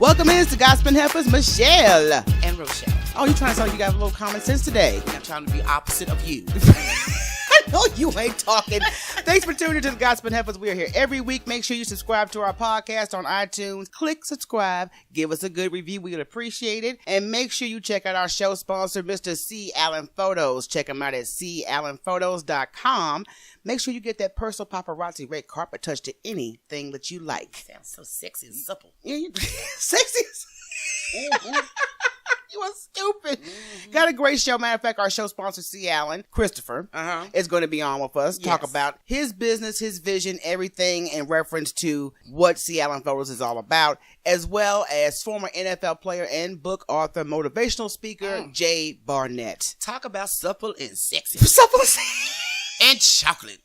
Welcome in to Gospel Heifers, Michelle. And Rochelle. Oh, you trying to say you got a little common sense today? I'm trying to be opposite of you. I know you ain't talking. Thanks for tuning to the Gospel Heifers. We are here every week. Make sure you subscribe to our podcast on iTunes. Click subscribe. Give us a good review. We would appreciate it. And make sure you check out our show sponsor, Mr. C. Allen Photos. Check him out at callenphotos.com. Make sure you get that personal paparazzi red carpet touch to anything that you like. Sounds so sexy and supple. Yeah, sexy. You are stupid. Got a great show. Matter of fact, our show sponsor, C. Allen, Christopher, is going to be on with us. Talk about his business, his vision, everything in reference to what C. Allen Photos is all about, as well as former NFL player and book author, motivational speaker, Jay Barnett. Talk about supple and sexy. Supple and chocolate.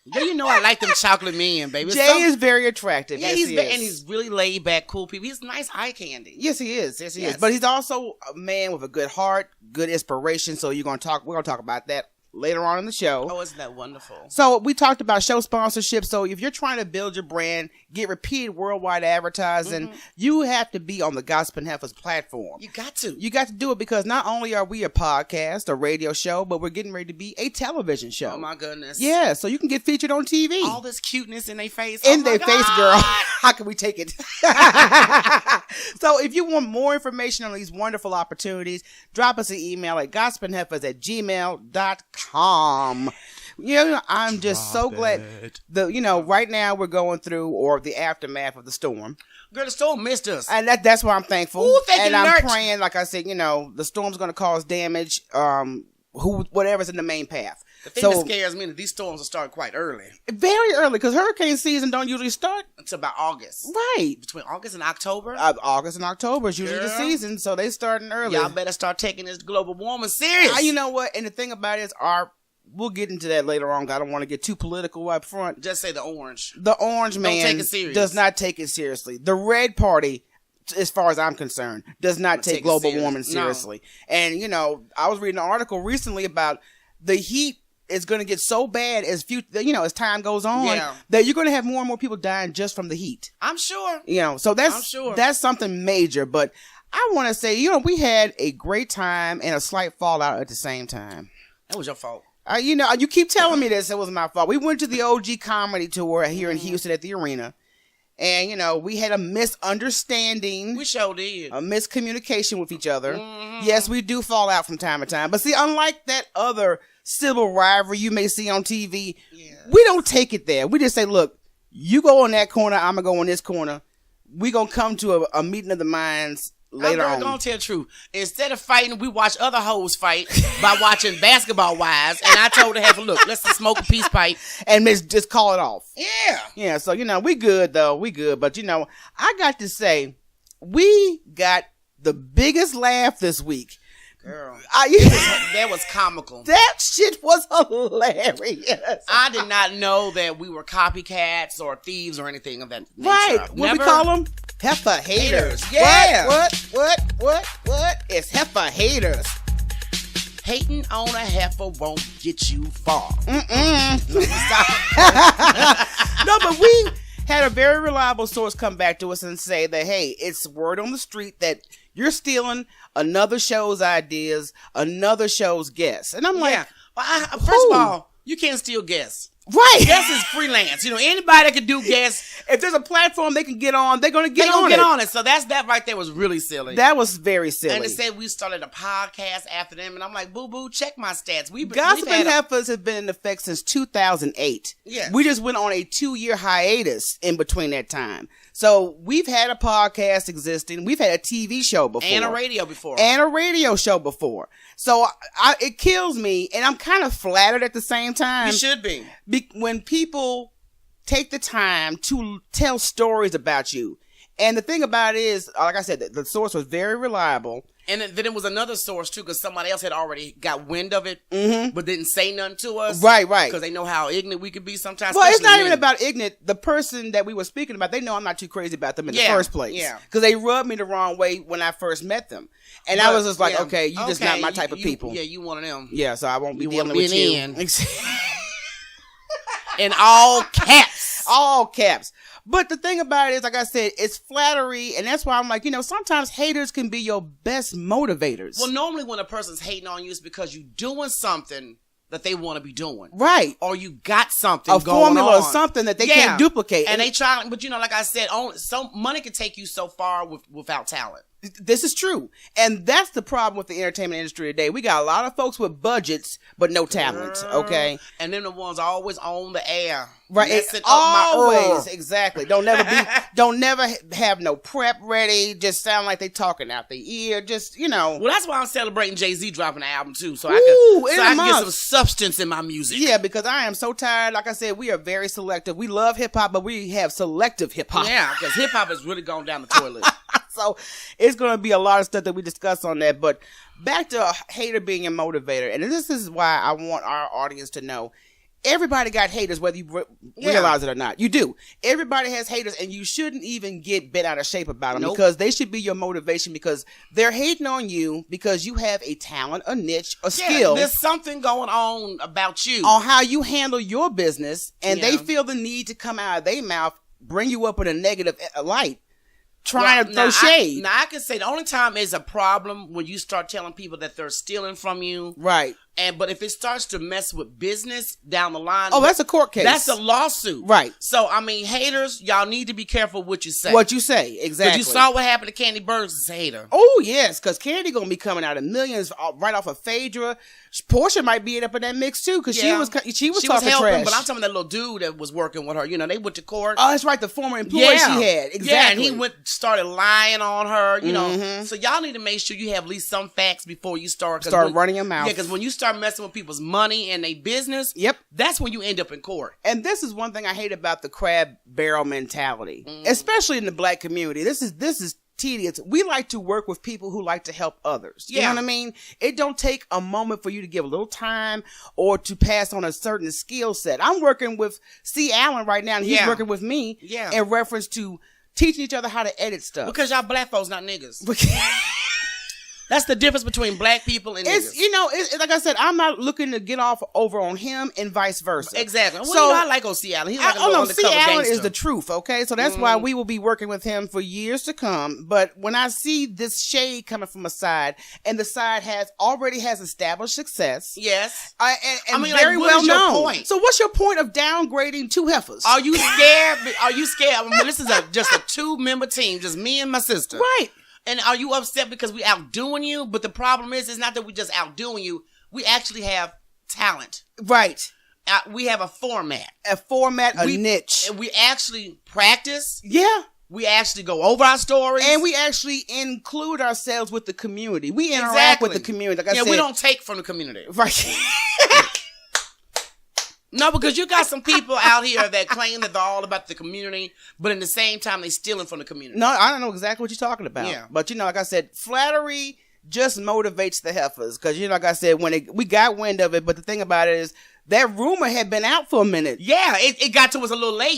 Yeah, you know I like them chocolate men, baby. Jay is very attractive. Yeah, yes, and he's really laid back, cool people. He's nice eye candy. Yes, he is. Yes, he is. But he's also a man with a good heart, good inspiration. So we're gonna talk about that later on in the show. Oh, isn't that wonderful? So we talked about show sponsorship. So if you're trying to build your brand, get repeated worldwide advertising, you have to be on the Gospel Heifers platform. You got to. You got to do it because not only are we a podcast, a radio show, but we're getting ready to be a television show. Oh my goodness. Yeah, so you can get featured on TV. All this cuteness in their face. In their face, girl. How can we take it? So if you want more information on these wonderful opportunities, drop us an email at gospelheifers@gmail.com. You know, I'm just so glad right now we're going through the aftermath of the storm. Girl, the storm missed us. And that's why I'm thankful. Ooh, and I'm praying, like I said, the storm's going to cause damage, whatever's in the main path. The thing that scares me is that these storms will start quite early. Very early, because hurricane season don't usually start until about August. Right. Between August and October. August and October is usually the season, so they starting early. Y'all better start taking this global warming serious. You know what? And the thing about it is we'll get into that later on. I don't want to get too political up front. Just say the orange. The orange man don't take it serious. Does not take it seriously. The red party, as far as I'm concerned, does not take global warming seriously. No. And, I was reading an article recently about the heat is going to get so bad as as time goes on that you're going to have more and more people dying just from the heat. I'm sure. So that's something major. But I want to say, we had a great time and a slight fallout at the same time. That was your fault. You keep telling me this. It was my fault. We went to the OG comedy tour here in Houston at the arena. And, we had a misunderstanding. We sure did. A miscommunication with each other. Yes, we do fall out from time to time. But see, unlike that other civil rivalry you may see on TV, we don't take it there. We just say, look, you go on that corner, I'm going to go on this corner. We're going to come to a meeting of the minds later on. I'm going to tell the truth. Instead of fighting, we watch other hoes fight by watching Basketball Wives. And I told the heifer, look, let's smoke a peace pipe. And just call it off. Yeah. Yeah, so, we good, though. We good. But, I got to say, we got the biggest laugh this week. Girl, that was comical. That shit was hilarious. I did not know that we were copycats or thieves or anything of that nature. Right. What we call them? Heifer haters. Yeah. What? It's heifer haters. Hating on a heifer won't get you far. No, but we had a very reliable source come back to us and say that, hey, it's word on the street that you're stealing another show's ideas, another show's guests. And I'm like, first of all, you can't steal guests. Right. Guests is freelance. Anybody that can do guests. If there's a platform they can get on, they're going to get on it. So that right there was really silly. That was very silly. And they said we started a podcast after them. And I'm like, boo-boo, check my stats. Gospel Heifers have been in effect since 2008. Yeah. We just went on a 2-year hiatus in between that time. So we've had a podcast existing. We've had a TV show before. And a radio before. And a radio show before. So it kills me. And I'm kind of flattered at the same time. You should be. When people take the time to tell stories about you. And the thing about it is, like I said, the source was very reliable. And then it was another source, too, because somebody else had already got wind of it, but didn't say nothing to us. Right. Because they know how ignorant we could be sometimes. Well, it's not even about ignorant. The person that we were speaking about, they know I'm not too crazy about them in the first place. Yeah. Because they rubbed me the wrong way when I first met them. And I was just like, okay, you just not my type of people. Yeah, you one of them. Yeah, so I won't be dealing with you. In all caps. All caps. But the thing about it is, like I said, it's flattery, and that's why I'm like, sometimes haters can be your best motivators. Well, normally when a person's hating on you, it's because you're doing something that they want to be doing. Right. Or you got something going formula on. or something that they can't duplicate. And they try, but like I said, money can take you so far without talent. This is true. And that's the problem with the entertainment industry today. We got a lot of folks with budgets, but no talent, okay? And then the ones always on the air. Right. Always. Exactly. Don't never have no prep ready. Just sound like they talking out the ear. Just, Well, that's why I'm celebrating Jay-Z dropping the album, too. So I can get some substance in my music. Yeah, because I am so tired. Like I said, we are very selective. We love hip-hop, but we have selective hip-hop. Yeah, because hip-hop has really gone down the toilet. So it's going to be a lot of stuff that we discuss on that. But back to a hater being a motivator. And this is why I want our audience to know. Everybody got haters, whether you realize it or not. You do. Everybody has haters, and you shouldn't even get bent out of shape about them because they should be your motivation because they're hating on you because you have a talent, a niche, a skill. There's something going on about you. On how you handle your business, and they feel the need to come out of their mouth, bring you up in a negative light. Trying to throw shade. I can say the only time is a problem when you start telling people that they're stealing from you. Right. But if it starts to mess with business down the line. Oh, that's a court case. That's a lawsuit. Right. So, haters, y'all need to be careful what you say. What you say, exactly. Because you saw what happened to Candy Burns as a hater. Oh, yes, because Candy going to be coming out in millions right off of Phaedra. Portia might be up in that mix, too, because she was talking helping, trash. But I'm talking about that little dude that was working with her. They went to court. Oh, that's right, the former employee she had. Exactly. Yeah, and he started lying on her, So y'all need to make sure you have at least some facts before you start running your mouth. Yeah, because when you start messing with people's money and their business, that's when you end up in court. And this is one thing I hate about the crab barrel mentality, especially in the black community. This is tedious. We like to work with people who like to help others. You know what I mean? It don't take a moment for you to give a little time or to pass on a certain skill set. I'm working with C. Allen right now, and he's working with me in reference to teaching each other how to edit stuff. Because y'all black folks not niggas. That's the difference between black people and niggas. It's like I said, I'm not looking to get off over on him and vice versa. Exactly. Well, I like C. Allen. He's like a little undercover C. Allen gangster. is the truth, okay? So that's why we will be working with him for years to come. But when I see this shade coming from a side, and the side already has established success. Yes. And very well known. Your point? So what's your point of downgrading two heifers? Are you scared? Are you scared? This is just a 2-member team, just me and my sister. Right. And are you upset because we outdoing you? But the problem is, it's not that we just outdoing you. We actually have talent. Right. We have a format. A niche. And we actually practice. Yeah. We actually go over our stories. And we actually include ourselves with the community. We interact with the community. Like I said, we don't take from the community. Right. No, because you got some people out here that claim that they're all about the community, but in the same time, they stealing from the community. No, I don't know exactly what you're talking about. Yeah. But, like I said, flattery just motivates the heifers. Because, like I said, we got wind of it, but the thing about it is that rumor had been out for a minute. Yeah, it got to us a little late.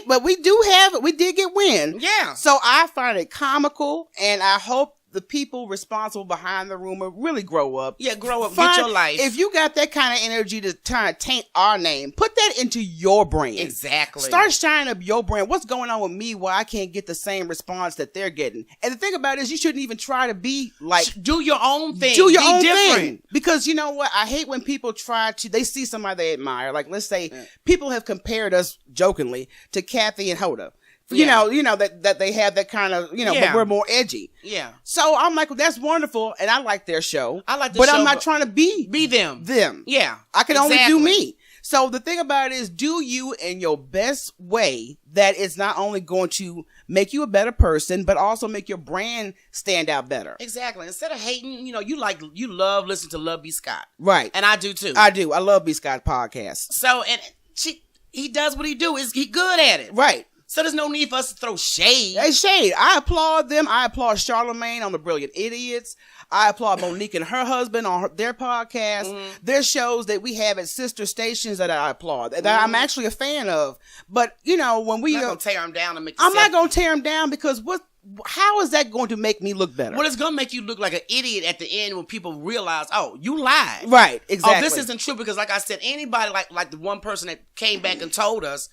But we did get wind. Yeah. So I find it comical, and I hope the people responsible behind the rumor really grow up. Yeah, grow up. Get your life. If you got that kind of energy to try to taint our name, put that into your brand. Exactly. Start shining up your brand. What's going on with me why I can't get the same response that they're getting? And the thing about it is you shouldn't even try to be like... Do your own thing. Do your own different thing. Because you know what? I hate when people they see somebody they admire. Like, let's say people have compared us jokingly to Kathy and Hoda. You know that they have that kind of, but we're more edgy. Yeah. So I'm like, well, that's wonderful, and I like their show. But I'm not trying to be them. Yeah. I can only do me. So the thing about it is, do you in your best way that is not only going to make you a better person, but also make your brand stand out better. Exactly. Instead of hating, you love listening to Love B. Scott. Right. And I do too. I do. I love B. Scott podcast. So, and he does what he do. He good at it. Right. So there's no need for us to throw shade. Hey, shade. I applaud them. I applaud Charlamagne on The Brilliant Idiots. I applaud Monique and her husband on their podcast. There's shows that we have at sister stations that I applaud, that I'm actually a fan of. But, when we... I'm not going to tear them down and make I'm not going to tear them down because how is that going to make me look better? Well, it's going to make you look like an idiot at the end when people realize, oh, you lied. Right, exactly. Oh, this isn't true because, like I said, anybody like the one person that came back and told us,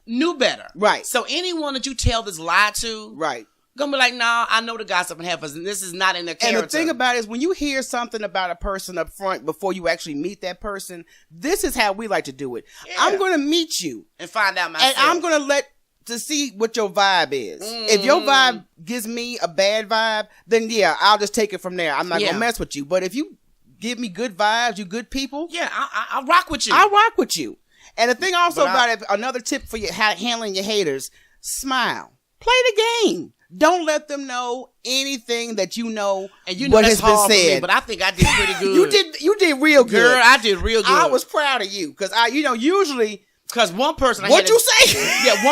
knew better. Right. So anyone that you tell this lie to, right, gonna be like, nah, I know the gossip and heifers, and this is not in their character. And the thing about it is, when you hear something about a person up front before you actually meet that person, this is how we like to do it. Yeah. I'm going to meet you and find out myself, and I'm going to see what your vibe is. If your vibe gives me a bad vibe, then yeah, I'll just take it from there. I'm not going to mess with you. But if you give me good vibes, you good people, yeah, I'll rock with you. I'll rock with you. And the thing also about it, another tip for you handling your haters: smile, play the game. Don't let them know anything that you know, and you know what that's has been hard said. For me, but I think I did pretty good. You did real good. Girl, I did real good. I was proud of you because usually. Because one person, one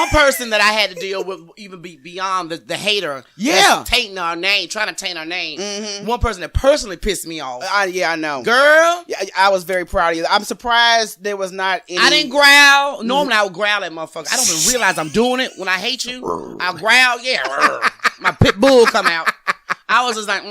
person that I had to deal with, even beyond the hater, tainting our name, trying to taint our name. Mm-hmm. One person that personally pissed me off. I know, girl. Yeah, I was very proud of you. I'm surprised there was not any. I didn't growl. Normally, I would growl at motherfuckers. I don't even realize I'm doing it when I hate you. I growl, my pit bull come out. I was just like,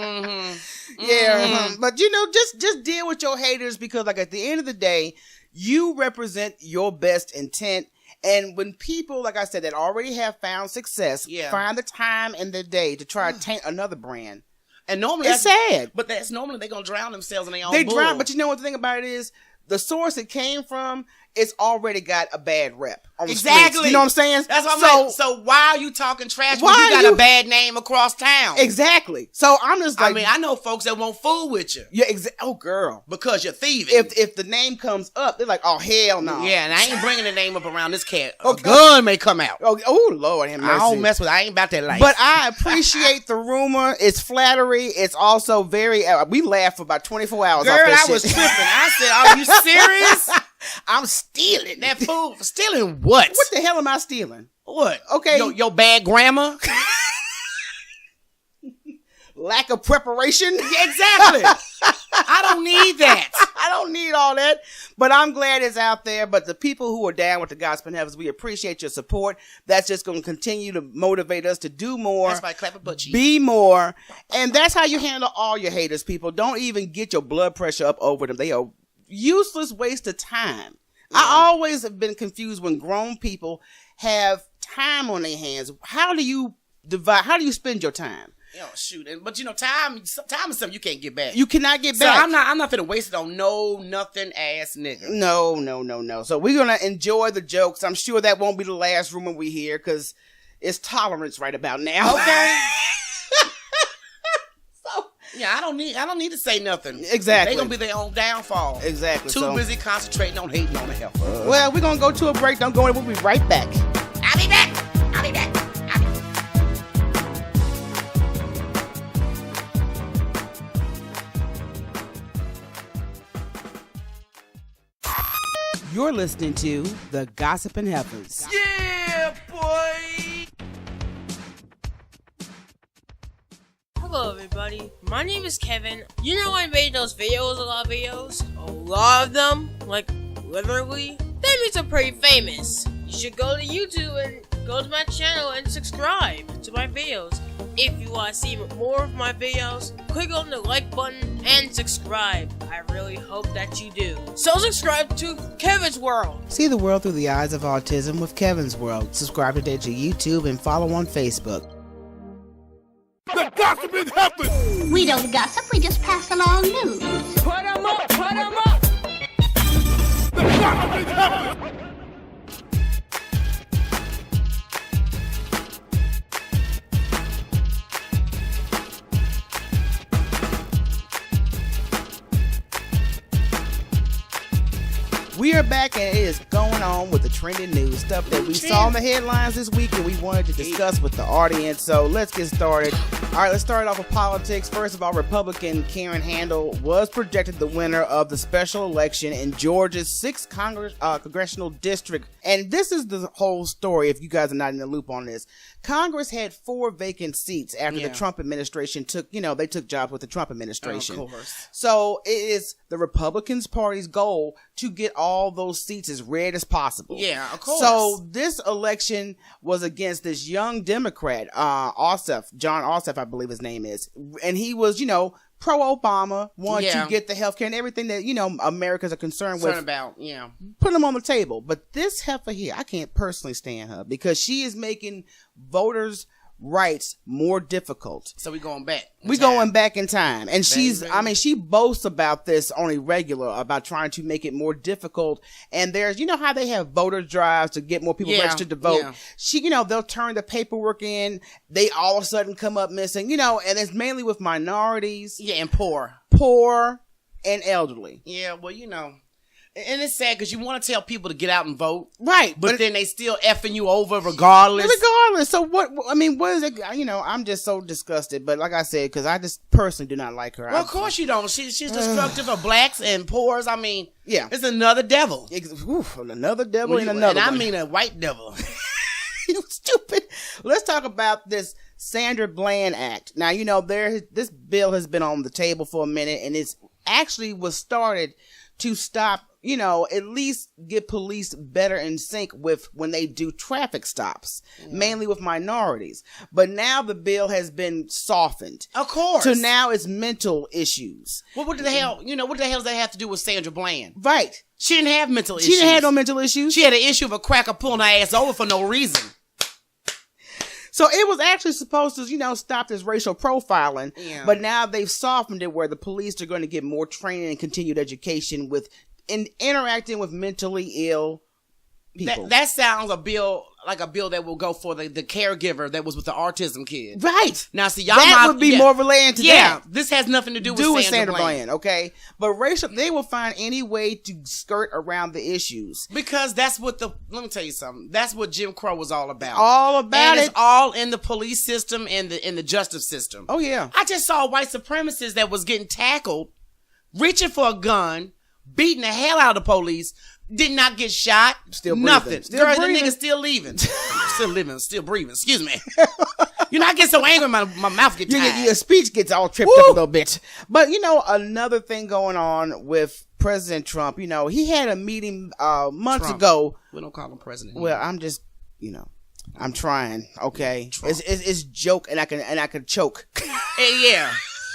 But just deal with your haters because, like, at the end of the day, you represent your best intent. And when people, like I said, that already have found success, find the time in the day to try to taint another brand. And normally it's sad. But that's normally they're going to drown themselves in their own They bull. drown, but you know what the thing about it is? The source it came from, it's already got a bad rep on the streets. You know what I'm saying? That's what I'm like. So why are you talking trash when you got a bad name across town? Exactly. So I'm just like, I mean, I know folks that won't fool with you. Yeah, oh girl, because you're thieving. If the name comes up, they're like, oh hell no. Yeah, and I ain't bringing the name up around this cat. Okay. A gun may come out. Oh Lord, have mercy. I don't mess with. I ain't about that life. But I appreciate the rumor. It's flattery. It's also very. We laughed for about 24 hours. Girl, off that I was shit. tripping. I said, "Are you serious?" I'm stealing that food. Stealing what? What the hell am I stealing? What? Okay, your bad grammar. Lack of preparation. Exactly. I don't need that. I don't need all that. But I'm glad it's out there. But the people who are down with the Gospel Heavens, we appreciate your support. That's just going to continue to motivate us to do more. That's right, clap a butt cheek. Be more. And that's how you handle all your haters, people. Don't even get your blood pressure up over them. They are useless waste of time. Yeah. I always have been confused when grown people have time on their hands. How do you spend your time? Oh, shoot. But time is something you can't get back. You cannot get back. So I'm not finna waste it on no nothing ass nigga. No. So we're gonna enjoy the jokes. I'm sure that won't be the last rumor we hear because it's tolerance right about now. Okay. Yeah, I don't need to say nothing. Exactly. They're gonna be their own downfall. Exactly. Too busy concentrating on hating on the helper. Well, we're gonna go to a break. Don't go anywhere. We'll be right back. I'll be back. You're listening to the Gossiping Heifers. Yeah, boy. Hello everybody, my name is Kevin. You know I made those videos, a lot of them, like literally. That means I'm pretty famous. You should go to YouTube and go to my channel and subscribe to my videos. If you want to see more of my videos, click on the like button and subscribe. I really hope that you do. So subscribe to Kevin's World. See the world through the eyes of autism with Kevin's World. Subscribe today to YouTube and follow on Facebook. The Gossiping Heifers! We don't gossip, we just pass along news. Put 'em up! The Gossiping Heifers! We are back and it is going on with the trending news stuff that we saw in the headlines this week and we wanted to discuss with the audience. So let's get started. All right, let's start off with politics. First of all, Republican Karen Handel was projected the winner of the special election in Georgia's 6th congressional district. And this is the whole story if you guys are not in the loop on this. Congress had 4 vacant seats after the Trump administration took jobs with the Trump administration. Of course. So it is the Republicans Party's goal to get all those seats as red as possible. Yeah, of course. So this election was against this young Democrat, John Ossoff, I believe his name is. And he was, pro-Obama, want Yeah. to get the health care and everything that, Americans are concerned with. about, Put them on the table. But this heifer here, I can't personally stand her because she is making voters' rights more difficult. So we going back. We going back in time. And Baby. she boasts about this on a regular, about trying to make it more difficult. And there's, how they have voter drives to get more people registered to vote. Yeah. They'll turn the paperwork in. They all of a sudden come up missing, and it's mainly with minorities. Yeah, and poor. And elderly. Yeah, well, and it's sad because you want to tell people to get out and vote. Right. But then they still effing you over regardless. So what is it? I'm just so disgusted. But like I said, because I just personally do not like her. Well, of course you don't. She's destructive of blacks and poors. Yeah. It's another devil. Another devil and another And one. I mean a white devil. You stupid. Let's talk about this Sandra Bland Act. Now, this bill has been on the table for a minute, and it's actually was started to stop, at least get police better in sync with when they do traffic stops, mainly with minorities. But now the bill has been softened. Of course. So now it's mental issues. Well, what the hell? What the hell does that have to do with Sandra Bland? Right. She didn't have mental issues. She didn't have no mental issues. She had an issue of a cracker pulling her ass over for no reason. So it was actually supposed to, stop this racial profiling, but now they've softened it where the police are going to get more training and continued education in interacting with mentally ill people. That sounds like a bill that will go for the caregiver that was with the autism kid. Right. Now, see, y'all that would be more related to that. This has nothing to do with Sandra Bland. Okay? But they will find any way to skirt around the issues. Because that's what let me tell you something. That's what Jim Crow was all about. And it's all in the police system and in the justice system. Oh, yeah. I just saw white supremacists that was getting tackled, reaching for a gun, beating the hell out of the police, did not get shot. Still breathing. Nothing. Still Girl, breathing. The nigga still leaving. Still living, still breathing. Excuse me. I get so angry, my mouth gets tired. Your speech gets all tripped up a little bit. But, another thing going on with President Trump, he had a meeting months ago. We don't call him president. Well, I'm just, I'm trying, okay? It's joke and I can choke. Yeah.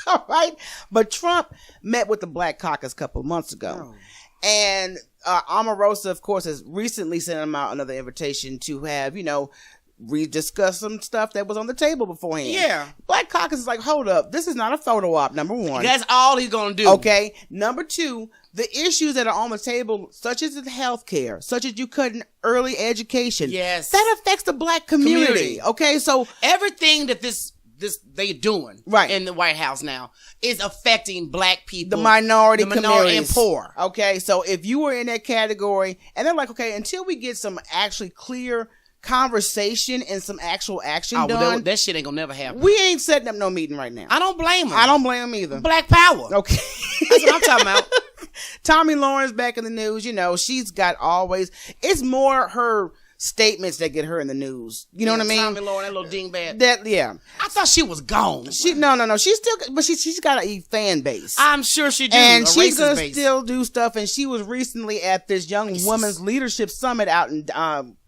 All right? But Trump met with the Black Caucus a couple of months ago. And Omarosa, of course, has recently sent him out another invitation to have, rediscuss some stuff that was on the table beforehand. Yeah. Black Caucus is like, hold up, this is not a photo op, number one. That's all he's going to do. Okay. Number two, the issues that are on the table, such as the health care, such as you cutting early education. Yes. That affects the black community. Okay. So everything that they doing in the White House now is affecting black people, the minority communities and poor. Okay, so if you were in that category, and they're like, okay, until we get some actually clear conversation and some actual action done, well, that shit ain't gonna never happen. We ain't setting up no meeting right now. I don't blame them. I don't blame them either. Black power. Okay, that's what I'm talking about. Tommy Lawrence back in the news. She's got it's more her statements that get her in the news. You know what I mean? Tommy Lawrence, that little dingbat. I thought she was gone. No. She's still, but she's got a fan base. I'm sure she do. And she's gonna still do stuff. And she was recently at this Young Women's Leadership Summit out in,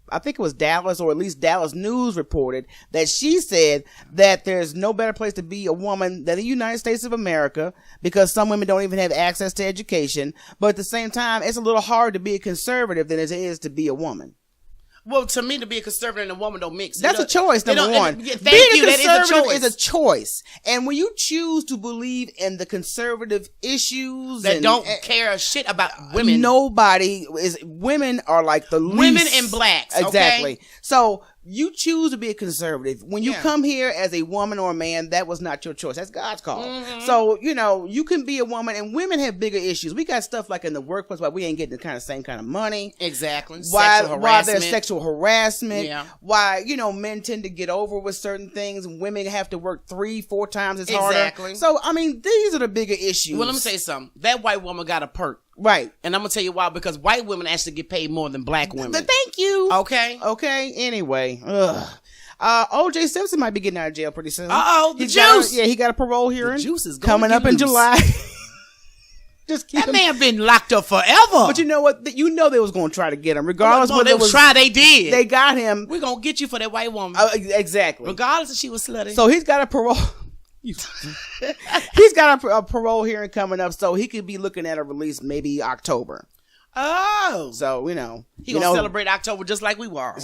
I think it was Dallas, or at least Dallas News reported that she said that there's no better place to be a woman than the United States of America, because some women don't even have access to education. But at the same time, it's a little hard to be a conservative than it is to be a woman. Well, to me, to be a conservative and a woman don't mix. That's a choice, number one. Being a conservative is a choice. And when you choose to believe in the conservative issues that don't care a shit about women, women are like the least. Women and blacks. Exactly. Okay? So you choose to be a conservative. When you come here as a woman or a man, that was not your choice. That's God's call. Mm-hmm. So, you can be a woman, and women have bigger issues. We got stuff like in the workplace why we ain't getting the same kind of money. Exactly. Why there's sexual harassment. Yeah. Why, men tend to get over with certain things and women have to work 3-4 times as harder. Exactly. So, these are the bigger issues. Well, let me say something. That white woman got a perk. Right. And I'm going to tell you why, because white women actually get paid more than black women. Thank you. Okay. Anyway. O.J. Simpson might be getting out of jail pretty soon. The juice. He got a parole hearing. The juice is coming up in July. Just keep that man been locked up forever. But you know what? They was going to try to get him. Regardless of they try, they did. They got him. We're going to get you for that white woman. Exactly. Regardless if she was slutty. So he's got a parole. He's got a parole hearing coming up, so he could be looking at a release maybe October. Oh. So, He gonna celebrate October just like we were.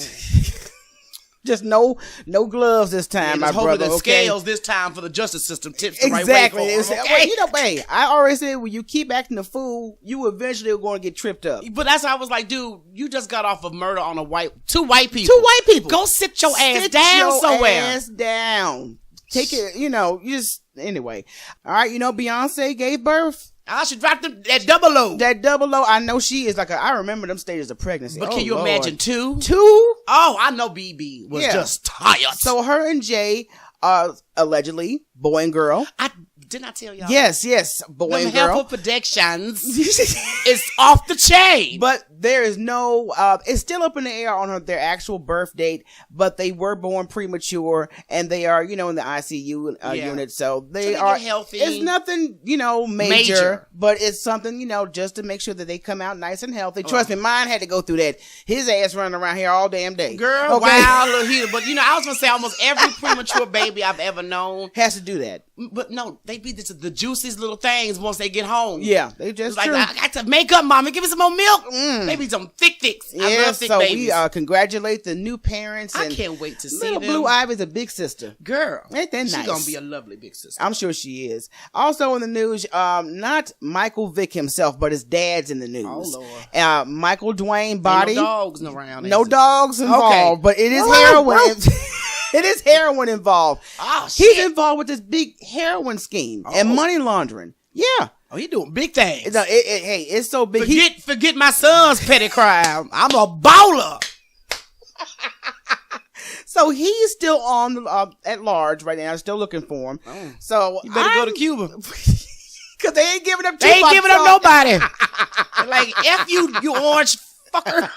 Just no gloves this time, my brother. The scales this time for the justice system tips the exactly. right way for him, okay? Well, hey, I already said when you keep acting a fool, you eventually are going to get tripped up. But that's why I was like, dude, you just got off of murder on two white people. Two white people. Go sit your ass down somewhere. Ass down. Take it. You just anyway. All right. Beyonce gave birth. I should drop that double O. That double O. I know she is like I remember them stages of pregnancy. But can you imagine two? Two? Oh, I know BB was just tired. So her and Jay are allegedly boy and girl. Didn't I tell y'all? Yes, boy and girl. Helpful predictions is off the chain. But there is no, it's still up in the air on their actual birth date, but they were born premature and they are, in the ICU unit. So they are healthy. It's nothing, major, but it's something, just to make sure that they come out nice and healthy. Trust me, mine had to go through that. His ass running around here all damn day. Girl, okay? Wow, little heater. But I was going to say almost every premature baby I've ever known has to do that. But no, they be the juiciest little things once they get home. Yeah, they just like, I got to make up, mama. Give me some more milk. Maybe some thick thicks. Yeah, I love thick babies. We congratulate the new parents. I can't wait to see little them. Blue Ivy's a big sister. Girl, ain't that nice? She's gonna be a lovely big sister. I'm sure she is. Also in the news, not Michael Vick himself, but his dad's in the news. Oh Lord. Michael Dwayne Body. No dogs around. No dogs involved, but it is heroin. It is heroin involved. Oh, shit. He's involved with this big heroin scheme and money laundering. Yeah. Oh, he doing big things. No, hey, it's so big. Forget my son's petty crime. I'm a baller. So he's still on at large right now. Still looking for him. Oh. So you better go to Cuba. Because they ain't giving up. They ain't giving up nobody. Like F you orange fucker.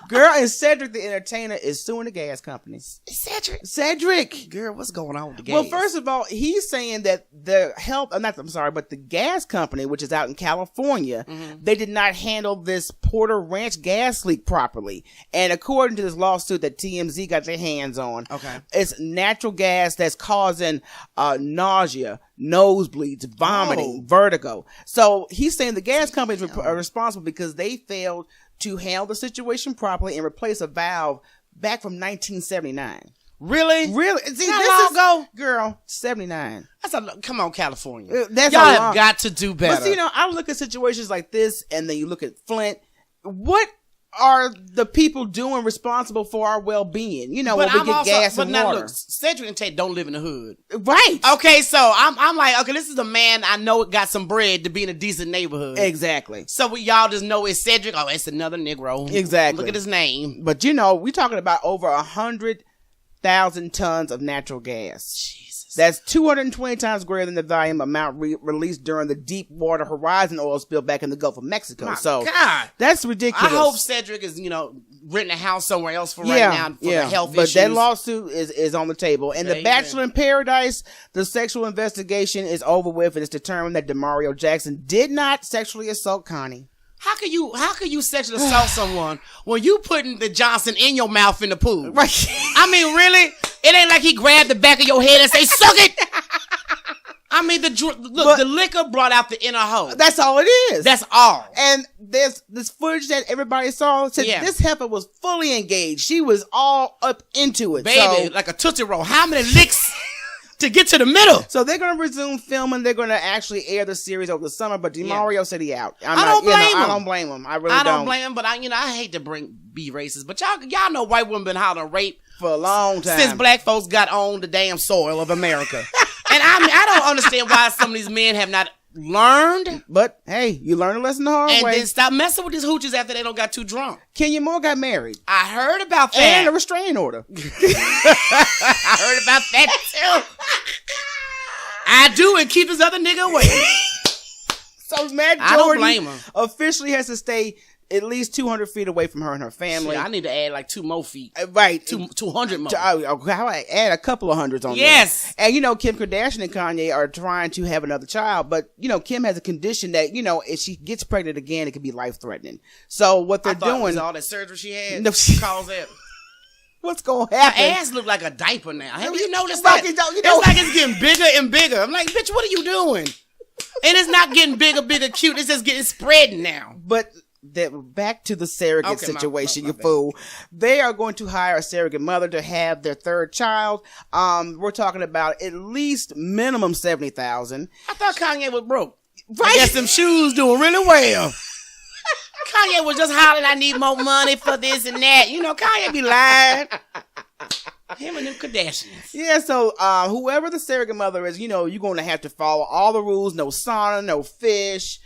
Girl, and Cedric the Entertainer is suing the gas companies. Cedric. Girl, what's going on with the gas? Well, first of all, he's saying that but the gas company, which is out in California, they did not handle this Porter Ranch gas leak properly. And according to this lawsuit that TMZ got their hands on, it's natural gas that's causing nausea, nosebleeds, vomiting, vertigo. So he's saying the gas companies are responsible because they failed to handle the situation properly and replace a valve back from 1979. Really? See, how long ago? Girl, 79. Come on, California. That's y'all have got to do better. But see, I look at situations like this, and then you look at Flint. What are the people doing responsible for our well-being? When we get gas and water. Look, Cedric and Tate don't live in the hood. Right. Okay, so I'm like, okay, this is a man I know got some bread to be in a decent neighborhood. Exactly. So y'all just know it's Cedric. Oh, it's another Negro. Exactly. Look at his name. But we're talking about over 100,000 tons of natural gas. Jesus. That's 220 times greater than the volume amount released during the Deepwater Horizon oil spill back in the Gulf of Mexico. My God. That's ridiculous. I hope Cedric is, renting a house somewhere else for right now for the health issues. But that lawsuit is on the table. And The Bachelor in Paradise, the sexual investigation is over with, and it's determined that DeMario Jackson did not sexually assault Connie. How can you sexually assault someone when you putting the Johnson in your mouth in the pool? Right. I mean, really? It ain't like he grabbed the back of your head and say, suck it. I mean, the liquor brought out the inner hoe. That's all it is. That's all. And there's this footage that everybody saw. Said this heifer was fully engaged. She was all up into it. Baby, like a Tootsie Roll. How many licks to get to the middle? So they're going to resume filming. They're going to actually air the series over the summer, but DeMario said he out. I don't blame him. I don't blame him. I really don't blame him, but I hate to be racist, but y'all know white women been hollering rape for a long time since black folks got on the damn soil of America. And I don't understand why some of these men have not learned. But hey, you learn a lesson the hard way. And then stop messing with these hoochies after they don't got too drunk. Kenya Moore got married. I heard about that. And a restraining order. I heard about that too. I do, and keep this other nigga away. So Matt Jordan I don't blame him. Officially has to stay at least 200 feet away from her and her family. Shit, I need to add like 2 more feet. Right. 200 more. How I add a couple of hundreds on yes. there. And Kim Kardashian and Kanye are trying to have another child, but Kim has a condition that, if she gets pregnant again, it could be life-threatening. So what they're doing... all that surgery she had No, calls that... What's going to happen? My ass look like a diaper now. Have you noticed Rocky, that? you know, it's like it's getting bigger and bigger. I'm like, bitch, what are you doing? And it's not getting bigger, cute. It's just getting spreading now. But back to the surrogate situation, you fool. They are going to hire a surrogate mother to have their third child. We're talking about at least minimum $70,000. I thought Kanye was broke. Right? I guess them shoes doing really well. Kanye was just hollering, I need more money for this and that. You know, Kanye be lying. Him and them Kardashians. Yeah, so whoever the surrogate mother is, you know, you're going to have to follow all the rules. No sauna, no fish,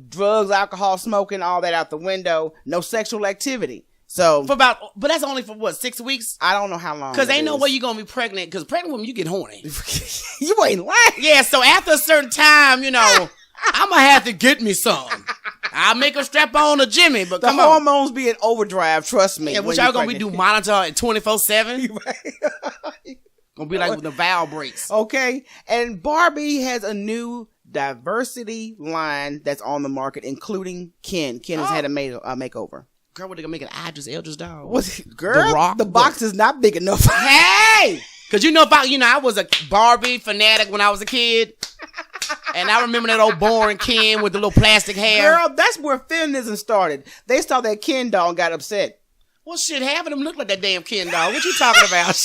drugs, alcohol, smoking, all that out the window. No sexual activity. So but that's only for what, 6 weeks? I don't know how long. Because ain't no way you're going to be pregnant. Because pregnant women, you get horny. You ain't lying. Yeah, so after a certain time, you know, I'm going to have to get me some. I'll make her strap on a Jimmy, but come on. The hormones be in overdrive, trust me. Yeah, what y'all going to be do, monitor at 24/7? Going to be like when the valve breaks. Okay, and Barbie has a new diversity line that's on the market, including Ken. Ken has had a makeover. Girl, what, they going to make an Idris Elder's dog? What, girl? The Rock? The box is not big enough. Hey! Because you know, I was a Barbie fanatic when I was a kid. And I remember that old boring Ken with the little plastic hair. Girl, that's where feminism started. They saw that Ken doll and got upset. Well, shit, half of them look like that damn Ken doll. What you talking about?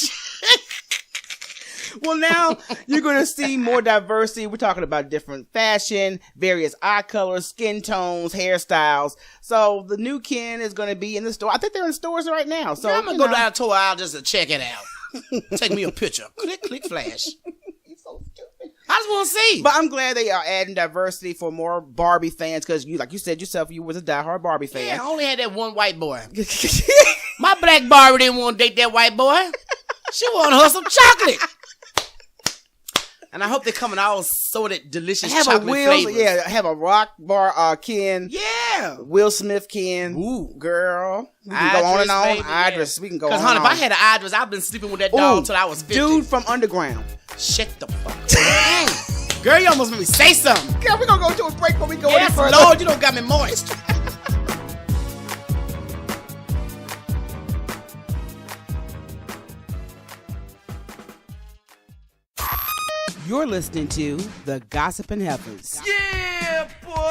Well, now you're going to see more diversity. We're talking about different fashion, various eye colors, skin tones, hairstyles. So the new Ken is going to be in the store. I think they're in stores right now. So yeah, I'm going to go down to a aisle just to check it out. Take me a picture. Click, click, flash. You're so stupid. I just want to see. But I'm glad they are adding diversity for more Barbie fans because, like you said yourself, you was a diehard Barbie fan. Yeah, I only had that one white boy. My black Barbie didn't want to date that white boy. She wanted her some chocolate. And I hope they're coming all sorted delicious chocolate flavors. Yeah, have a rock bar Ken. Yeah. Will Smith Ken. Ooh. Girl. We can go on and on. Baby, Idris. Yeah. We can go on and on. Because, honey, if I had an Idris, I've been sleeping with that dog until I was 50. Dude from Underground. Shut the fuck up. Girl, you almost made me say something. Girl, we're going to go to a break before we go any further. Lord, you don't got me moist. You're listening to The Gossiping Heifers. Yeah, boy.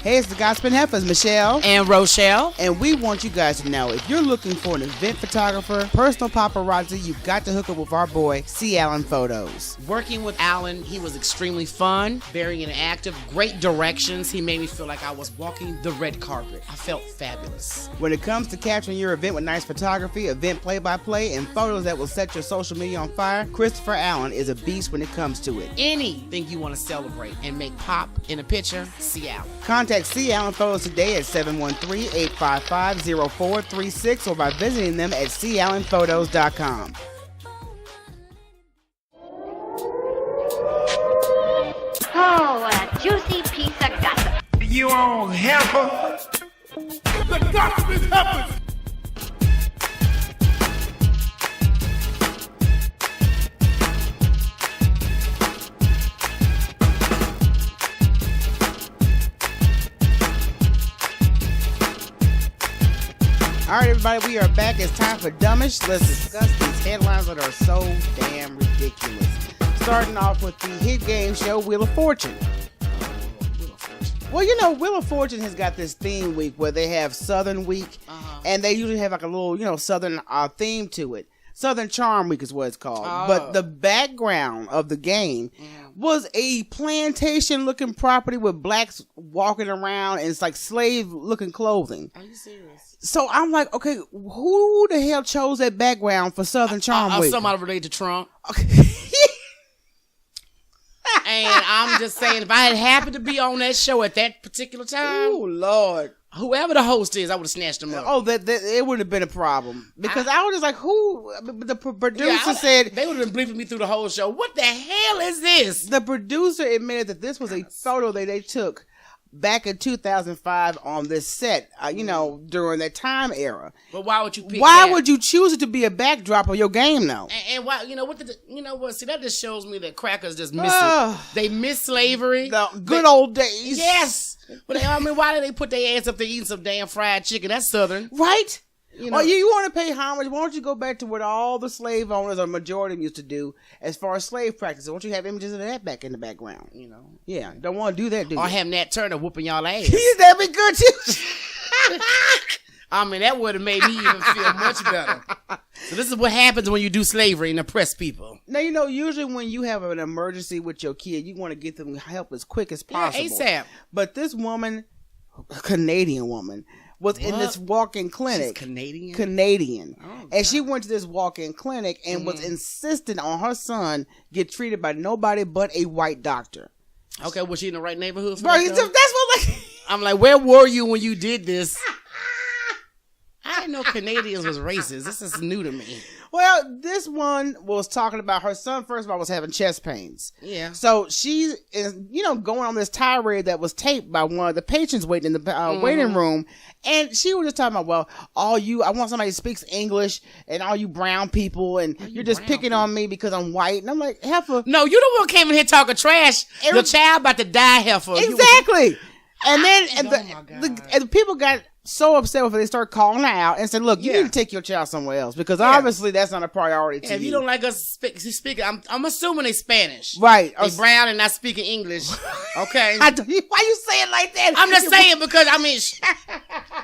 Hey, it's The Gossiping Heifers, Michelle. And Rochelle. And we want you guys to know, if you're looking for an event photographer, personal paparazzi, you've got to hook up with our boy, C. Allen Photos. Working with Alan, he was extremely fun, very interactive, great directions. He made me feel like I was walking the red carpet. I felt fabulous. When it comes to capturing your event with nice photography, event play-by-play, and photos that will set your social media on fire, Christopher Allen is a beast when it comes to it. Anything you want to celebrate and make pop in a picture, C. Allen. Contact C. Allen Photos today at 713-855-0436 or by visiting them at callenphotos.com. Oh, what a juicy piece of gossip. You old heifer. The gossip is heifers. All right, everybody, we are back. It's time for Dumbish. Let's discuss these headlines that are so damn ridiculous. Starting off with the hit game show Wheel of Fortune. Well, you know, Wheel of Fortune has got this theme week where they have Southern Week, and they usually have like a little, Southern theme to it. Southern Charm Week is what it's called. Oh. But the background of the game was a plantation-looking property with blacks walking around, and it's like slave-looking clothing. Are you serious? So I'm like, okay, who the hell chose that background for Southern Charm Week? Somebody related to Trump. Okay. And I'm just saying, if I had happened to be on that show at that particular time, Oh, Lord. whoever the host is, I would have snatched them up. Oh, that it would have been a problem. Because I was just like, who? The producer said... They would have been bleeping me through the whole show. What the hell is this? The producer admitted that this was a photo that they took back in 2005 on this set, during that time era. But why would you pick Why that? would you choose it to be a backdrop of your game, though? And why, what? See, that just shows me that crackers just miss it. They miss slavery. The good old days. Yes. But why did they put their ass up there eating some damn fried chicken? That's Southern. Right? You know, you want to pay homage? Why don't you go back to what all the slave owners, or majority of them, used to do as far as slave practices? Why don't you have images of that back in the background? Yeah, don't want to do that, do you? Or have Nat Turner whooping y'all ass. That'd be good too. That would have made me even feel much better. So this is what happens when you do slavery and oppress people. Now, usually when you have an emergency with your kid, you want to get them help as quick as possible. Yeah, ASAP. But this woman, a Canadian woman, was in this walk-in clinic. She's Canadian. Oh, and she went to this walk-in clinic and was insisting on her son get treated by nobody but a white doctor. Okay, was she in the right neighborhood for Bro, that, that's what I'm like, where were you when you did this? I didn't know Canadians was racist. This is new to me. Well, this one was talking about her son, first of all, was having chest pains. Yeah. So she is, going on this tirade that was taped by one of the patients waiting in the waiting room. And she was just talking about, well, I want somebody who speaks English, and all you brown people, and you're just picking on me because I'm white. And I'm like, heifer. No, you the one came in here talking trash. Your child about to die, heifer. Exactly. And then God. and the people got so upset with her, they started calling her out and said, look, you need to take your child somewhere else, because obviously that's not a priority to you. If you don't like us speaking, I'm assuming they Spanish. Right. They brown and not speaking English. Okay. Why you say it like that? I'm just saying because,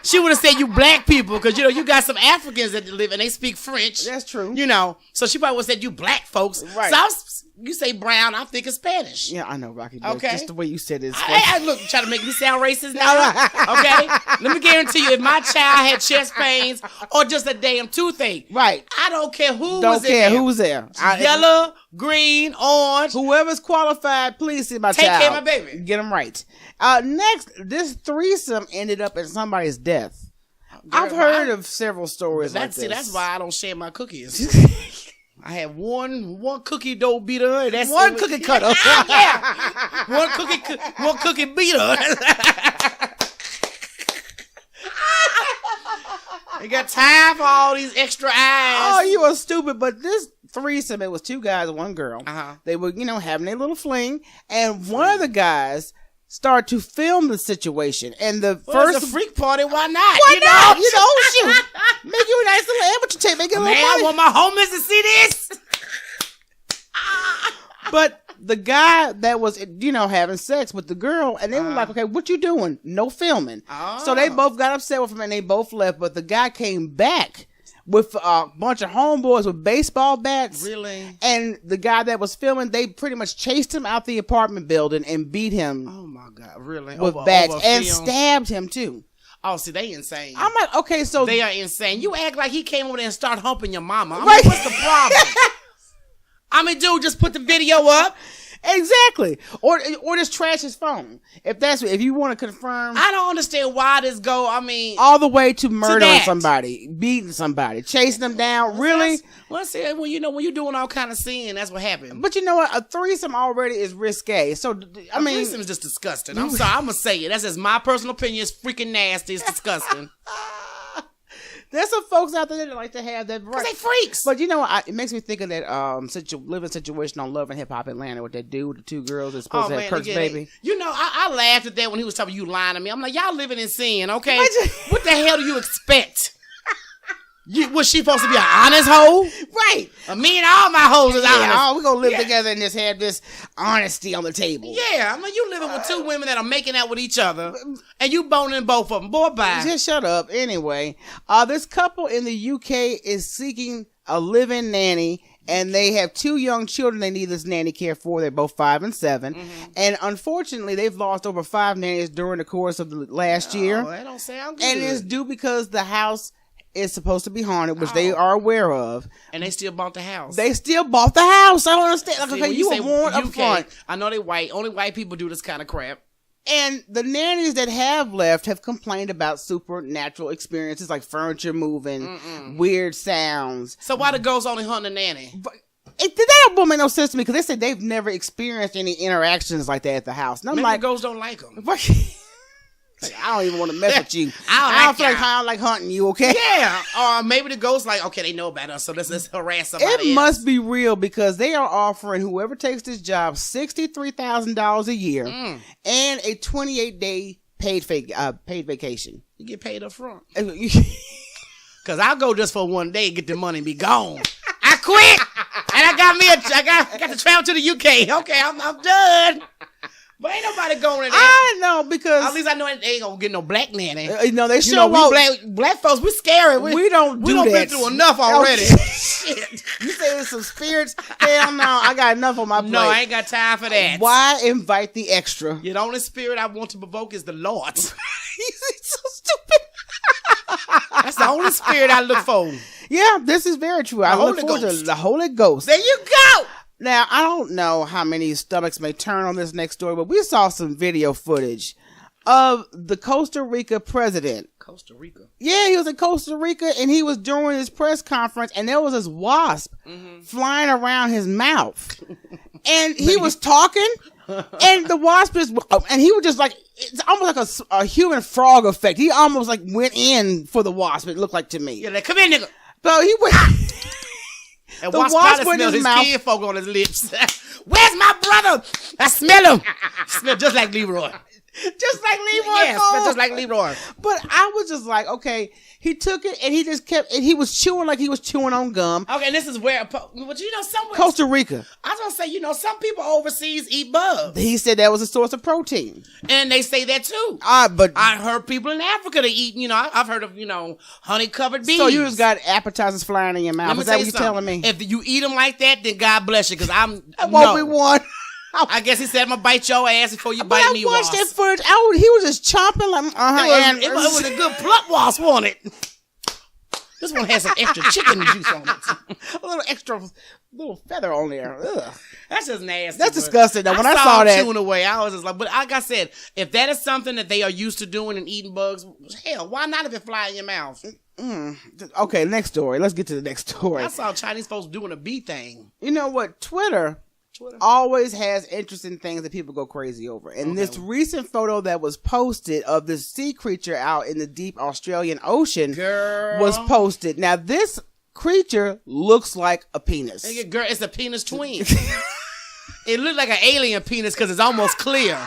she would have said you black people because, you got some Africans that live and they speak French. That's true. So she probably would have said you black folks. Right. So you say brown, I'm thinking Spanish. Yeah, I know, Rocky. Okay. Just the way you said it. Look, trying to make me sound racist now. Okay? Let me guarantee you, if my child had chest pains or just a damn toothache, right? I don't care who's there. Yellow, green, orange. Whoever's qualified, please see my child. Take care of my baby. Get them right. Next, this threesome ended up in somebody's death. I've heard of several stories like this. See, that's why I don't share my cookies. I have one cookie dough beater. And that's one cookie cutter. Yeah. One cookie beater. They got time for all these extra eyes. Oh, you are stupid. But this threesome, it was 2 guys and 1 girl. Uh-huh. They were, having their little fling. And one of the guys started to film the situation. And the first freak party, why not? Why not? Shoot. Make you a nice little amateur tape. Make it a little money. I want my homies to see this. But the guy that was, having sex with the girl, and they were like, okay, what you doing? No filming. So they both got upset with him and they both left. But the guy came back with a bunch of homeboys with baseball bats. Really? And the guy that was filming, they pretty much chased him out the apartment building and beat him. Oh my God, really? With bats and stabbed him too. Oh, see, they insane. I'm like, okay, so they are insane. You act like he came over there and started humping your mama. Right. What's the problem? Dude, just put the video up. Exactly. Or just trash his phone. If you want to confirm. I don't understand why this go, all the way to murdering somebody, beating somebody, chasing them down. Really? Let's say when you're doing all kind of sin, that's what happened. But you know what? A threesome already is risque. So, A threesome is just disgusting. I'm sorry. I'm going to say it. That's just my personal opinion. It's freaking nasty. It's disgusting. There's some folks out there that like to have that. Because they freaks. But you know what? It makes me think of that living situation on Love and Hip Hop Atlanta with that dude, the 2 girls that's supposed to have Kurt's baby. I laughed at that when he was talking, you lying to me. I'm like, y'all living in sin, okay? What the hell do you expect? Was she supposed to be an honest hoe? Right. Me and all my hoes is honest. We're going to live together and just have this honesty on the table. Yeah. You living with 2 women that are making out with each other and you boning both of them. Boy, bye. Just shut up. Anyway, this couple in the UK is seeking a live-in nanny, and they have 2 young children they need this nanny care for. They're both 5 and 7. Mm-hmm. And unfortunately, they've lost over 5 nannies during the course of the last year. That don't sound good. And it's due because the house is supposed to be haunted, which they are aware of. And they still bought the house. They still bought the house. I don't understand. See, okay, you were warned up front. I know they white. Only white people do this kind of crap. And the nannies that have left have complained about supernatural experiences like furniture moving, weird sounds. So why the girls only hunting a nanny? But that don't make no sense to me, because they said they've never experienced any interactions like that at the house. And I'm Maybe like, the girls don't like them. I don't even want to mess with you. I don't like hunting you, okay? Yeah. Or maybe the ghost like, okay, they know about us, so let's harass somebody It else. must be real because they are offering whoever takes this job $63,000 a year and a 28-day paid vacation. You get paid up front. Because I'll go just for one day, get the money and be gone. I quit. And I got to travel to the UK. Okay, I'm done. But ain't nobody going in there. I know because at least I know they ain't gonna get no black nanny. No, they sure won't. Black folks, we scary. We don't do that. We been through enough already. Shit. You say there's some spirits? Hell no, I got enough on my plate. No, I ain't got time for that. Why invite the extra? Yeah, the only spirit I want to provoke is the Lord. He's so stupid. That's the only spirit I look for. Yeah, this is very true. I look forward to the Holy Ghost. There you go. Now, I don't know how many stomachs may turn on this next story, but we saw some video footage of the Costa Rica president. Costa Rica? Yeah, he was in Costa Rica, and he was doing his press conference, and there was this wasp flying around his mouth. And he was talking, and the wasp and he was just like, it's almost like a human frog effect. He almost like went in for the wasp, it looked like to me. Yeah, like, come in, nigga. So he went... And the wasp went in his mouth. Skin folk on his lips. Where's my brother? I smell him. Smell just like Leroy. Just like Leroy. Yeah, smell just like Leroy. But I was just like, okay, he took it and he just kept, and he was chewing like he was chewing on gum. Okay, and this is where, but you know, somewhere. Costa Rica. I was gonna say, you know, some people overseas eat bugs. He said that was a source of protein. And they say that too. But I heard people in Africa that eat, you know, I've heard of, you know, honey covered bees. So you just got appetizers flying in your mouth. Is that what you're telling me? If you eat them like that, then God bless you, because I won't be one. I guess he said, I'm going to bite your ass before you bite me, wasp. I watched that footage. He was just chomping like, It was a good plump wasp, wasn't it? This one has some extra chicken juice on it. A little extra, little feather on there. Ugh. That's just nasty. That's disgusting. Now, when I saw that, chewing away, I was just like, but like I said, if that is something that they are used to doing and eating bugs, hell, why not if it fly in your mouth? Okay, next story. Let's get to the next story. I saw Chinese folks doing a bee thing. You know what? Twitter always has interesting things that people go crazy over. And this recent photo that was posted of this sea creature out in the deep Australian Ocean was posted. Now, this creature looks like a penis. Girl, it's a penis twin. It looked like an alien penis because it's almost clear.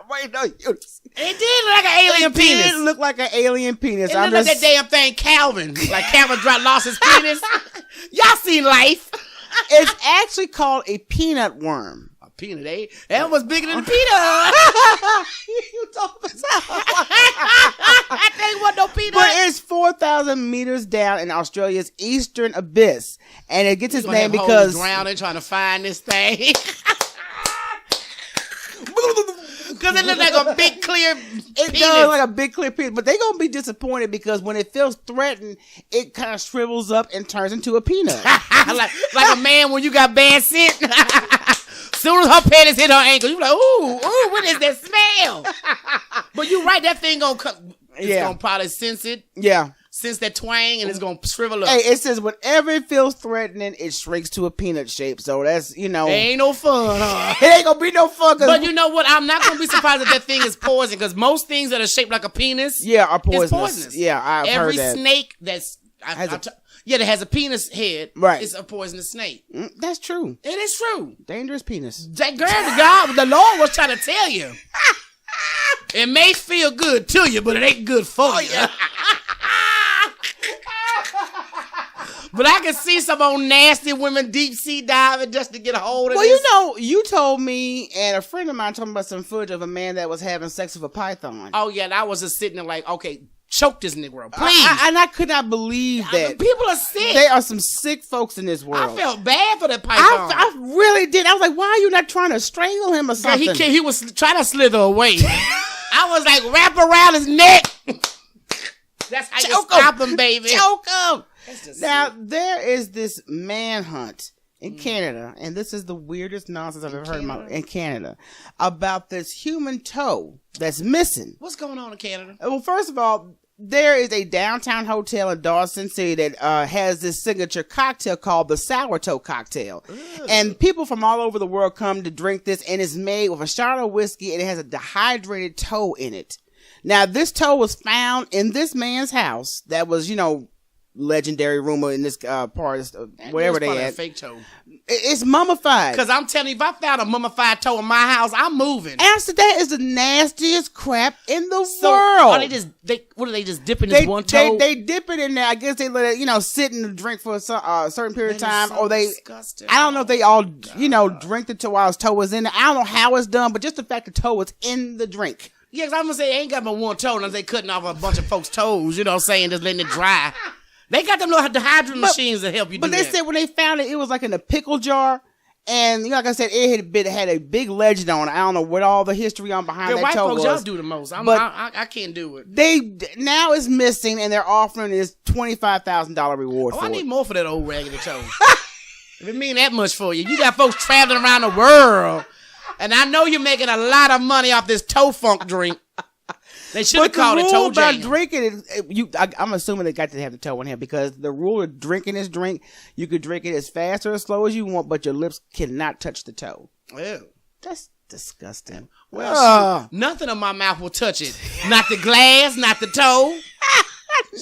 Wait, no, it did look like an alien penis. It did look like an alien penis. It looked like that damn thing Calvin. Like Calvin lost his penis. Y'all seen Life. It's actually called a peanut worm. A peanut, eh? That was bigger than a peanut. You told us. I think it wasn't no peanut. But it's 4,000 meters down in Australia's eastern abyss. And it gets its name because... drowning trying to find this thing. Because it looks like a big clear penis. It does like a big clear penis. But they're going to be disappointed because when it feels threatened, it kind of shrivels up and turns into a peanut. like a man when you got bad scent. Soon as her panties hit her ankle, you like, ooh, what is that smell? But you're right, that thing gonna come. It's gonna probably sense it. Yeah. Sense that twang, and it's gonna shrivel up. Hey, it says whenever it feels threatening, it shrinks to a peanut shape. So that's, you know. It ain't no fun, huh? It ain't gonna be no fun. But you know what? I'm not gonna be surprised if that thing is poison, because most things that are shaped like a penis, are poisonous. Is poisonous. Yeah, I've heard that. Every snake that's that has a penis head, right, is a poisonous snake. That's true. It is true. Dangerous penis. That girl, the Lord was trying to tell you. It may feel good to you, but it ain't good for you. But I can see some old nasty women deep sea diving just to get a hold of this. Well, you know, you told me, and a friend of mine told me about some footage of a man that was having sex with a python. Oh, yeah, and I was just sitting there like, okay, choke this Negro, please. And I could not believe that. People are sick. There are some sick folks in this world. I felt bad for that python. I really did. I was like, why are you not trying to strangle him or something? Girl, he was trying to slither away. I was like, wrap around his neck. That's how you stop him, baby. Choke him. Now, there is this manhunt in Canada, and this is the weirdest nonsense I've ever heard in Canada, about this human toe that's missing. What's going on in Canada? Well, first of all, there is a downtown hotel in Dawson City that has this signature cocktail called the Sourdough cocktail. Ooh. And people from all over the world come to drink this, and it's made with a shot of whiskey, and it has a dehydrated toe in it. Now, this toe was found in this man's house that was, legendary rumor in this part, whatever they had. Fake toe. It's mummified. Because I'm telling you, if I found a mummified toe in my house, I'm moving. Amsterdam is the nastiest crap in the world. Are they just dipping this one toe? They dip it in there. I guess they let it, sit in the drink for a certain period of time. So or they, disgusting. I don't know if they all, drink the toe while his toe was in there. I don't know how it's done, but just the fact the toe was in the drink. Yeah, because I'm going to say, they ain't got but one toe unless they cutting off a bunch of folks' toes, just letting it dry. They got them little dehydrating machines to help you do that. But they said when they found it, it was like in a pickle jar. And like I said, it had a big legend on it. I don't know what all the history on behind that toe was. White folks, y'all do the most. I can't do it. Now it's missing, and they're offering this $25,000 reward for it. I need more for that old raggedy toe. If it mean that much for you. You got folks traveling around the world, and I know you're making a lot of money off this toe funk drink. They should have called it toe jam. About drinking it, I'm assuming they got to have the toe in here because the rule of drinking this drink, you could drink it as fast or as slow as you want, but your lips cannot touch the toe. Ew. That's disgusting. Well, nothing in my mouth will touch it. Not the glass, not the toe.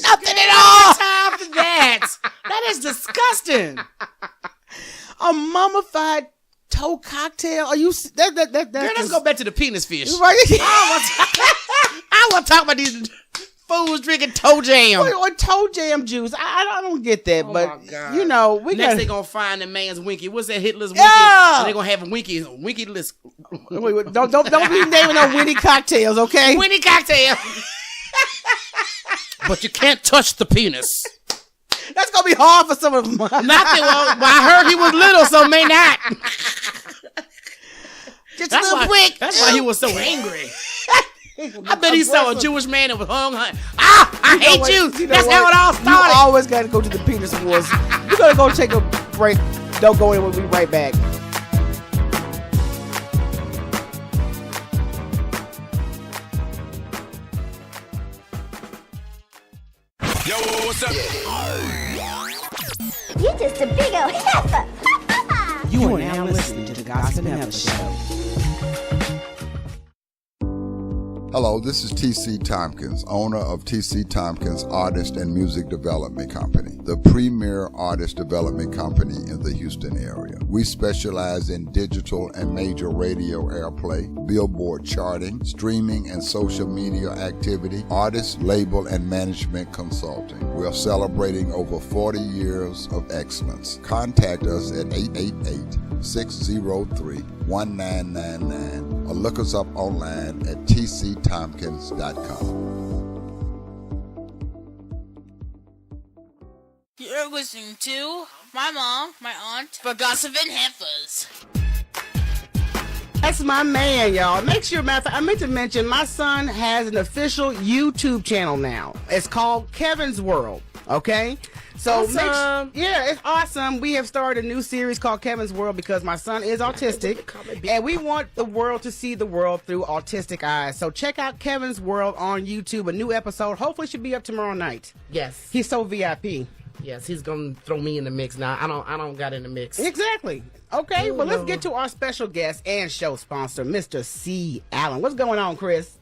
Nothing at all. Time for that. That is disgusting. A mummified toe cocktail? Are you? Girl, let's go back to the penis fish. Right? I want to talk about these fools drinking toe jam. Or toe jam juice. I don't get that, but next they gonna find the man's winky. What's that Hitler's winky? Yeah. And they gonna have a winky list. Wait, don't be naming no Winnie cocktails, okay? Winnie cocktail. But you can't touch the penis. That's gonna be hard for some of them. Nothing. Well, I heard he was little, so may not. Just a little quick. That's why he was so angry. I bet he saw a Jewish man that was hung. I hate you. That's how it all started. You always got to go to the penis wars. We're going to go take a break. Don't go in. We'll be right back. Yo, what's up? You're just a big old heifer. You are now listening to the Gossip and Heifer Show. Hello, this is T.C. Tompkins, owner of T.C. Tompkins Artist and Music Development Company, the premier artist development company in the Houston area. We specialize in digital and major radio airplay, billboard charting, streaming and social media activity, artist, label, and management consulting. We are celebrating over 40 years of excellence. Contact us at 888-603-1999 or look us up online at tctompkins.com. You're listening to my mom, my aunt, for Gossip and Heifers. That's my man, y'all. Make sure, matter of fact, I meant to mention my son has an official YouTube channel now. It's called Kevin's World. Okay? So awesome. It's awesome. We have started a new series called Kevin's World because my son is autistic, and we want the world to see the world through autistic eyes. So check out Kevin's World on YouTube. A new episode hopefully should be up tomorrow night. Yes. He's so VIP. Yes, he's gonna throw me in the mix now. I don't got in the mix. Exactly. Okay, well let's get to our special guest and show sponsor, Mr. C. Allen. What's going on, Chris?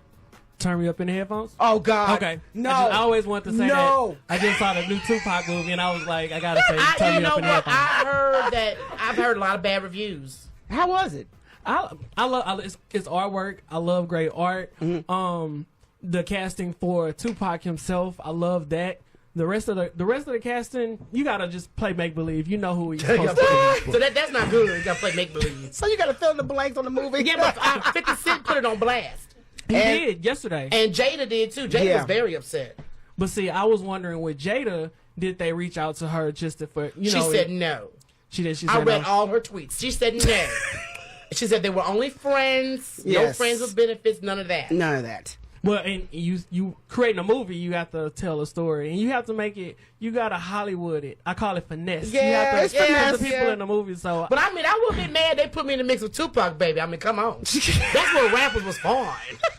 Turn me up in the headphones? Oh, God. Okay. No. I always want to say that. I just saw the new Tupac movie, and I was like, I gotta say, turn me up in the headphones. I've heard a lot of bad reviews. How was it? I love it's artwork. I love great art. Mm-hmm. The casting for Tupac himself, I love that. The rest of the casting, you gotta just play make believe. You know who he's supposed to be. So that's not good. You gotta play make believe. So you gotta fill in the blanks on the movie. Yeah, but 50 Cent put it on blast. He did yesterday. And Jada did too. Jada was very upset. But see, I was wondering with Jada, did they reach out to her just for She said no. She did. I read all her tweets. She said no. She said they were only friends. Yes. No friends with benefits. None of that. None of that. Well, and you creating a movie, you have to tell a story, and you have to make it. You gotta Hollywood it. I call it finesse. Yeah, you have it's to finesse finesse, the people in the movie. So, but I mean, I wouldn't be mad they put me in the mix with Tupac, baby. I mean, come on. That's where rappers was born.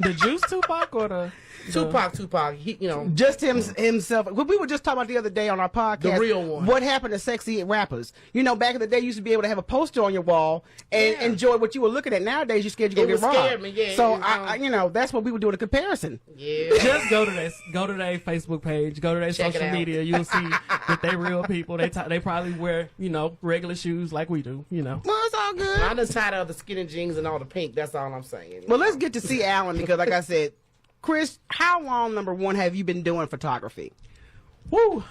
The Juice Tupac or the Tupac. He, just himself. What we were just talking about the other day on our podcast. The real one. What happened to sexy rappers? Back in the day, you used to be able to have a poster on your wall and enjoy what you were looking at. Nowadays, you're scared you're gonna get robbed. Scared me, yeah. So that's what we were doing a comparison. Yeah. Just go to their Facebook page, go to their social media. You'll see that they real people. They probably wear regular shoes like we do. Well, it's all good. I'm just tired of the skinny jeans and all the pink. That's all I'm saying. Well, let's get to see Alan because, like I said, Chris, how long, number one, have you been doing photography? Woo!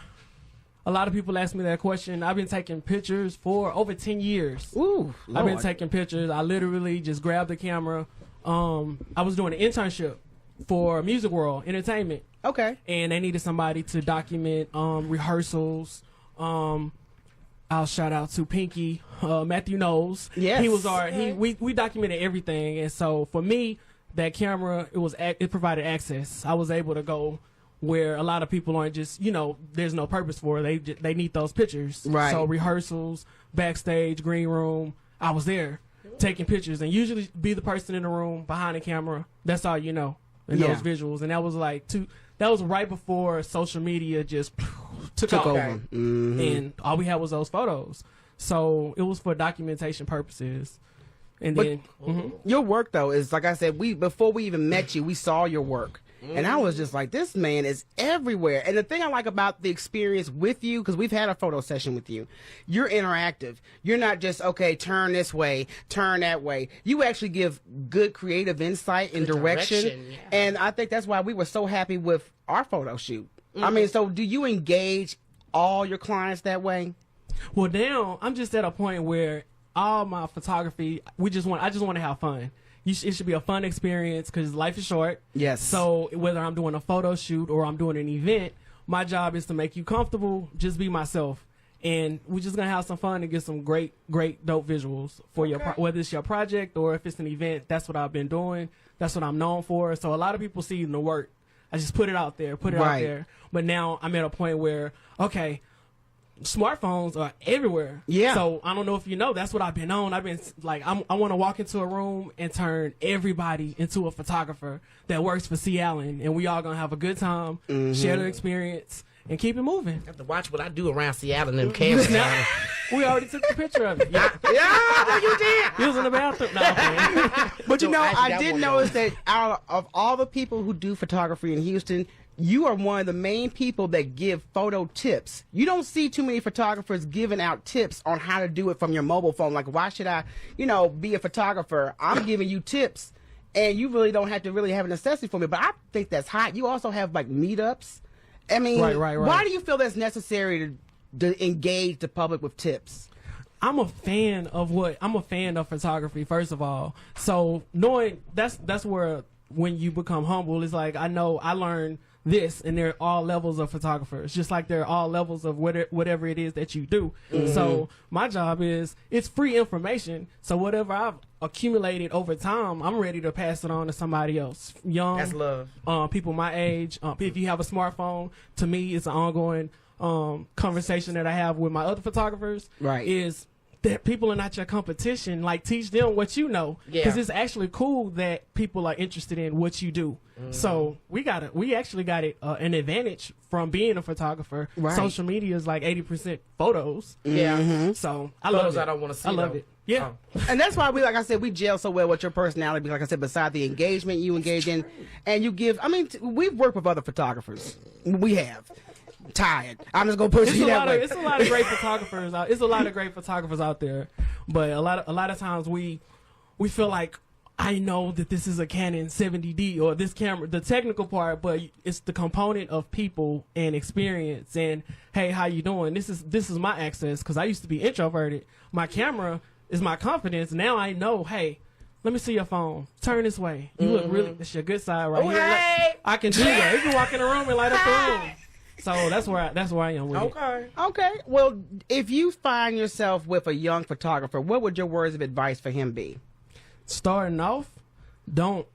A lot of people ask me that question. I've been taking pictures for over 10 years. Ooh, I've been taking pictures. I literally just grabbed the camera. I was doing an internship for Music World Entertainment. Okay. And they needed somebody to document rehearsals. I'll shout out to Pinky, Matthew Knowles. Yes. He was we documented everything. And so for me, that camera, it provided access. I was able to go where a lot of people aren't just, there's no purpose for it. They need those pictures. Right. So rehearsals, backstage, green room, I was there taking pictures and usually be the person in the room behind the camera. That's all you know in those visuals. And that was that was right before social media just took off. over. Mm-hmm. And all we had was those photos. So it was for documentation purposes. And then your work though is, like I said, before we even met you, we saw your work. And I was just like, this man is everywhere. And the thing I like about the experience with you, because we've had a photo session with you, you're interactive. You're not just, okay, turn this way, turn that way. You actually give good creative insight and direction. Yeah. And I think that's why we were so happy with our photo shoot. I mean, so do you engage all your clients that way? Well, now I'm just at a point where all my photography, I just want to have fun. It should be a fun experience because life is short. Yes. So whether I'm doing a photo shoot or I'm doing an event, my job is to make you comfortable, just be myself. And we're just going to have some fun and get some great, dope visuals for whether it's your project or if it's an event. That's what I've been doing. That's what I'm known for. So a lot of people see the work. I just put it out there, out there. But now I'm at a point where, okay, smartphones are everywhere. Yeah. So I don't know if you know, that's what I've been on. I've been like, I want to walk into a room and turn everybody into a photographer that works for C. Allen, and we all gonna have a good time, share the experience, and keep it moving. I have to watch what I do around Seattle and them cameras. We already took the picture of it. Yeah, you did. He was in the bathroom. No, but I did notice that out of all the people who do photography in Houston, you are one of the main people that give photo tips. You don't see too many photographers giving out tips on how to do it from your mobile phone. Like, why should I, be a photographer? I'm giving you tips, and you really don't have to really have a necessity for me. But I think that's hot. You also have, like, meetups. I mean, right. Why do you feel that's necessary to engage the public with tips? I'm a fan of photography, first of all. So knowing that's where when you become humble, it's like, I know I learned this, and there are all levels of photographers, just like there are all levels of whatever it is that you do. So my job it's free information. So whatever I've accumulated over time, I'm ready to pass it on to somebody else. Young, that's love. People my age. If you have a smartphone, to me, it's an ongoing conversation that I have with my other photographers. Right. Is that people are not your competition. Like, teach them what you know, because it's actually cool that people are interested in what you do. So we actually got an advantage from being a photographer. Right. Social media is like 80% photos. Yeah. So I love it. I don't want to see. I love it. Yeah. And that's why like I said, we gel so well with your personality. Because, like I said, beside the engagement you engage in, and you give. I mean, we've worked with other photographers. We have. Tired. I'm just gonna push you that way. It's a lot of great photographers out. It's a lot of great photographers out there, but a lot of times we feel like, I know that this is a Canon 70D or this camera, the technical part, but it's the component of people and experience. And hey, how you doing? This is my access, because I used to be introverted. My camera is my confidence. Now I know. Hey, let me see your phone. Turn this way. You look really. It's your good side right here. Hey. I can do that. You can walk in the room and light up the room. So that's where I am with it. Okay. Well, if you find yourself with a young photographer, what would your words of advice for him be? Starting off, don't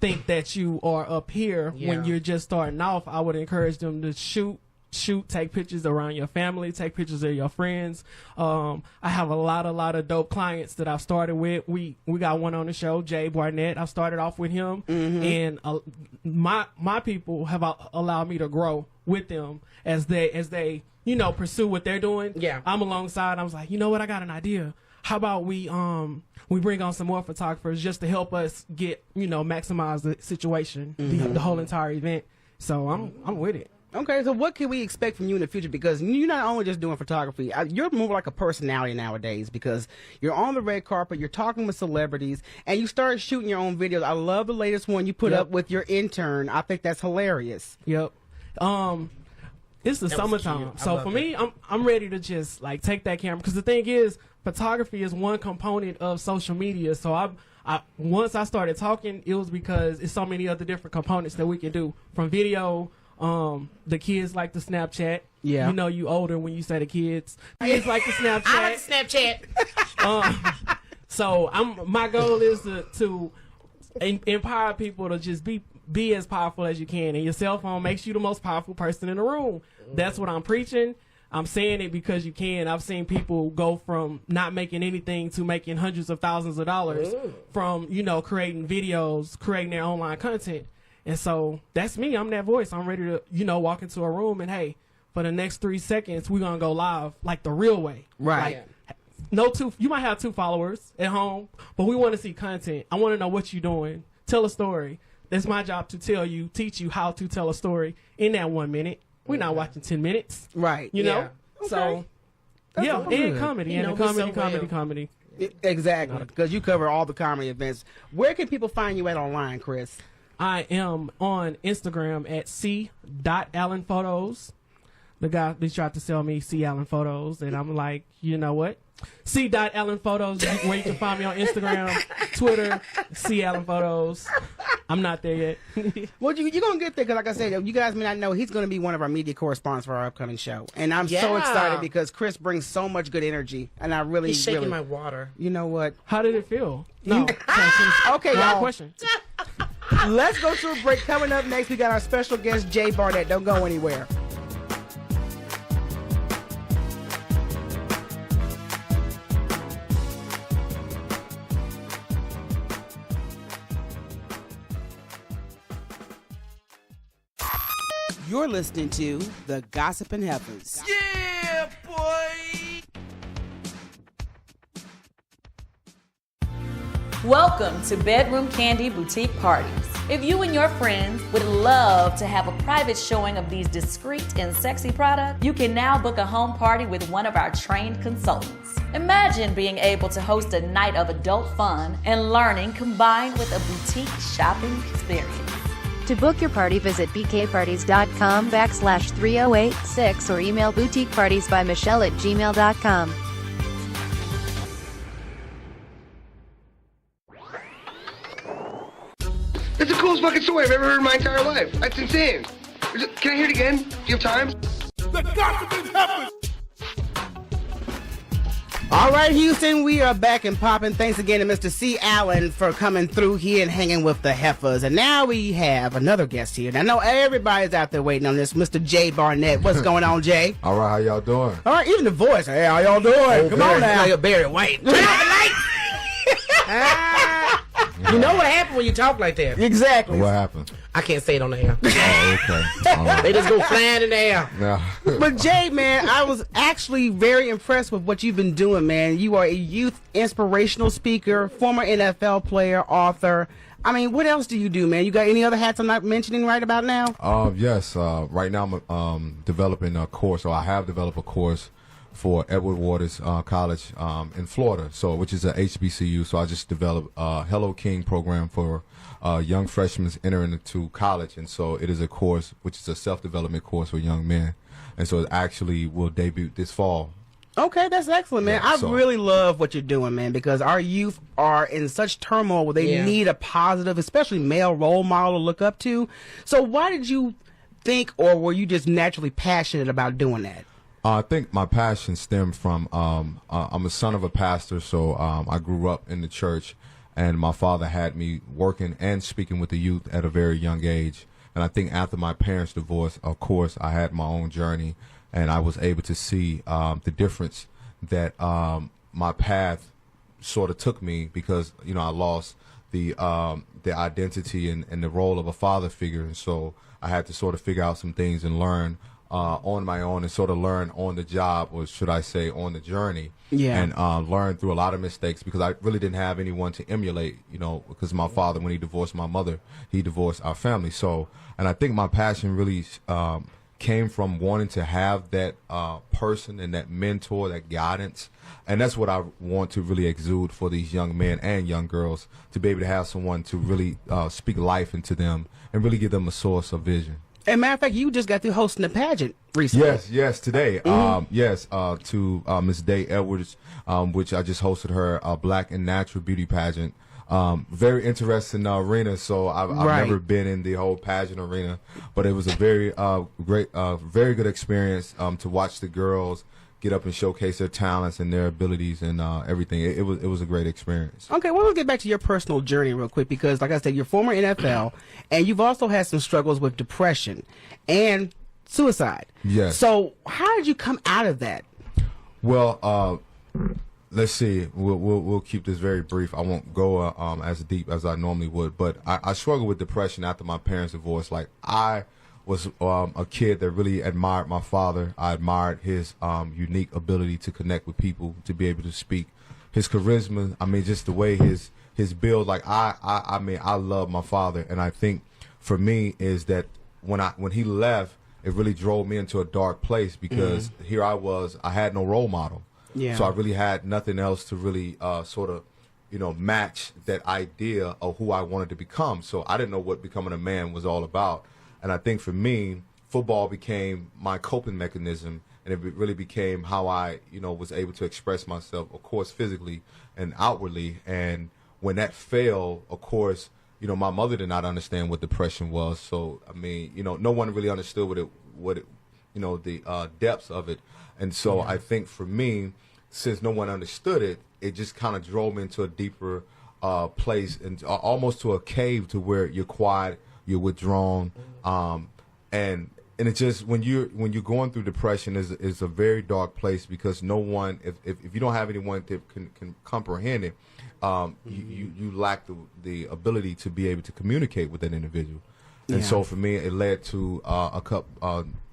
think that you are up here when you're just starting off. I would encourage them to shoot shoot, take pictures around your family, take pictures of your friends. I have a lot of dope clients that I've started with. We got one on the show, Jay Barnett. I've started off with him, and my people have allowed me to grow with them as they pursue what they're doing. Yeah, I'm alongside. I was like, you know what? I got an idea. How about we bring on some more photographers just to help us get maximize the situation, the whole entire event. So I'm with it. Okay, so what can we expect from you in the future? Because you're not only just doing photography, you're more like a personality nowadays because you're on the red carpet, you're talking with celebrities, and you started shooting your own videos. I love the latest one you put up with your intern. I think that's hilarious. Yep. It's the summertime. So for me, I'm ready to just like take that camera because the thing is, photography is one component of social media. So I once I started talking, it was because it's so many other different components that we can do from video. The kids like the Snapchat. Yeah. You older when you say the kids. Kids like the Snapchat. I like Snapchat. So my goal is to empower people to just be as powerful as you can. And your cell phone makes you the most powerful person in the room. That's what I'm preaching. I'm saying it because you can. I've seen people go from not making anything to making hundreds of thousands of dollars from, creating videos, creating their online content. And so that's me. I'm that voice. I'm ready to, walk into a room and, hey, for the next 3 seconds, we're going to go live like the real way. Right. You might have 2 followers at home, but we want to see content. I want to know what you're doing. Tell a story. It's my job to teach you how to tell a story in that 1 minute. We're not watching 10 minutes. Right. know? Okay. So, that's and comedy. Comedy. Exactly. Because you cover all the comedy events. Where can people find you at online, Chris? I am on Instagram at c.allenphotos. The guy, they tried to sell me C. Allen Photos, and I'm like, you know what? C.allenphotos, where you can find me on Instagram, Twitter, C. Allen Photos. I'm not there yet. Well, you're going to get there because, like I said, you guys may not know, he's going to be one of our media correspondents for our upcoming show. And I'm so excited because Chris brings so much good energy. And I really, He's shaking my water. You know what? How did it feel? No. Okay, y'all. Question. Let's go to a break. Coming up next, we got our special guest, Jay Barnett. Don't go anywhere. You're listening to the Gossiping Heifers. Yeah, boy! Welcome to Bedroom Candy Boutique Parties. If you and your friends would love to have a private showing of these discreet and sexy products, you can now book a home party with one of our trained consultants. Imagine being able to host a night of adult fun and learning combined with a boutique shopping experience. To book your party, visit bkparties.com/3086 or email boutiquepartiesbymichelle@gmail.com. That's the coolest fucking story I've ever heard in my entire life. That's insane. Can I hear it again? Do you have time? The Gossiping Heifers. All right, Houston, we are back and popping. Thanks again to Mr. C. Allen for coming through here and hanging with the Heifers. And now we have another guest here. And I know everybody's out there waiting on this, Mr. Jay Barnett. What's going on, Jay? All right, how y'all doing? All right, even the voice. Hey, how y'all doing? Come on now. You're Barry White. Turn off the lights! You know what happened when you talk like that? Exactly. What happened? I can't say it on the air. Oh, okay. All right. They just go flying in the air. Yeah. But Jay, man, I was actually very impressed with what you've been doing, man. You are a youth inspirational speaker, former NFL player, author. I mean, what else do you do, man? You got any other hats I'm not mentioning right about now? Yes. Right now I'm developing a course, or I have developed a course for Edward Waters College in Florida, which is a HBCU. So I just developed a Hello King program for young freshmen entering into college, and so it is a course which is a self-development course for young men, and so it actually will debut this fall. Okay, that's excellent, man. I really love what you're doing, man, because our youth are in such turmoil where they need a positive, especially male role model to look up to. So why did you think, or were you just naturally passionate about doing that? I think my passion stemmed from I'm a son of a pastor, so I grew up in the church, and my father had me working and speaking with the youth at a very young age. And I think after my parents' divorce, of course, I had my own journey, and I was able to see the difference that my path sort of took me, because I lost the identity and the role of a father figure, and so I had to sort of figure out some things and learn on my own, and sort of learn on the job, or should I say on the journey. Yeah. And learn through a lot of mistakes, because I really didn't have anyone to emulate, because my father, when he divorced my mother, he divorced our family. So, and I think my passion really came from wanting to have that person and that mentor, that guidance. And that's what I want to really exude for these young men and young girls, to be able to have someone to really speak life into them and really give them a source of vision. As a matter of fact, you just got through hosting a pageant recently. Yes, today. To Miss Day Edwards, which I just hosted her Black and Natural Beauty pageant. Very interesting arena. So I've never been in the whole pageant arena, but it was a very great, very good experience to watch the girls get up and showcase their talents and their abilities and everything. It was a great experience. Okay, well, let's get back to your personal journey real quick, because like I said, you're former NFL, and you've also had some struggles with depression and suicide. Yes. So how did you come out of that? Well, let's see. We'll keep this very brief. I won't go as deep as I normally would, but I struggled with depression after my parents' divorce. Like, I was a kid that really admired my father. I admired his unique ability to connect with people, to be able to speak, his charisma. I mean, just the way his build. Like, I mean, I love my father, and I think for me is that when he left, it really drove me into a dark place, because here I was, I had no role model. Yeah. So I really had nothing else to really sort of, match that idea of who I wanted to become. So I didn't know what becoming a man was all about. And I think for me, football became my coping mechanism, and it really became how I, was able to express myself, of course, physically and outwardly. And when that failed, of course, my mother did not understand what depression was. So, I mean, no one really understood the depths of it. And so I think for me, since no one understood it, it just kind of drove me into a deeper place, and almost to a cave, to where you're quiet, you're withdrawn, and it's just when you're going through depression is a very dark place, because no one, if you don't have anyone that can comprehend it, you lack the ability to be able to communicate with that individual. And so for me, it led to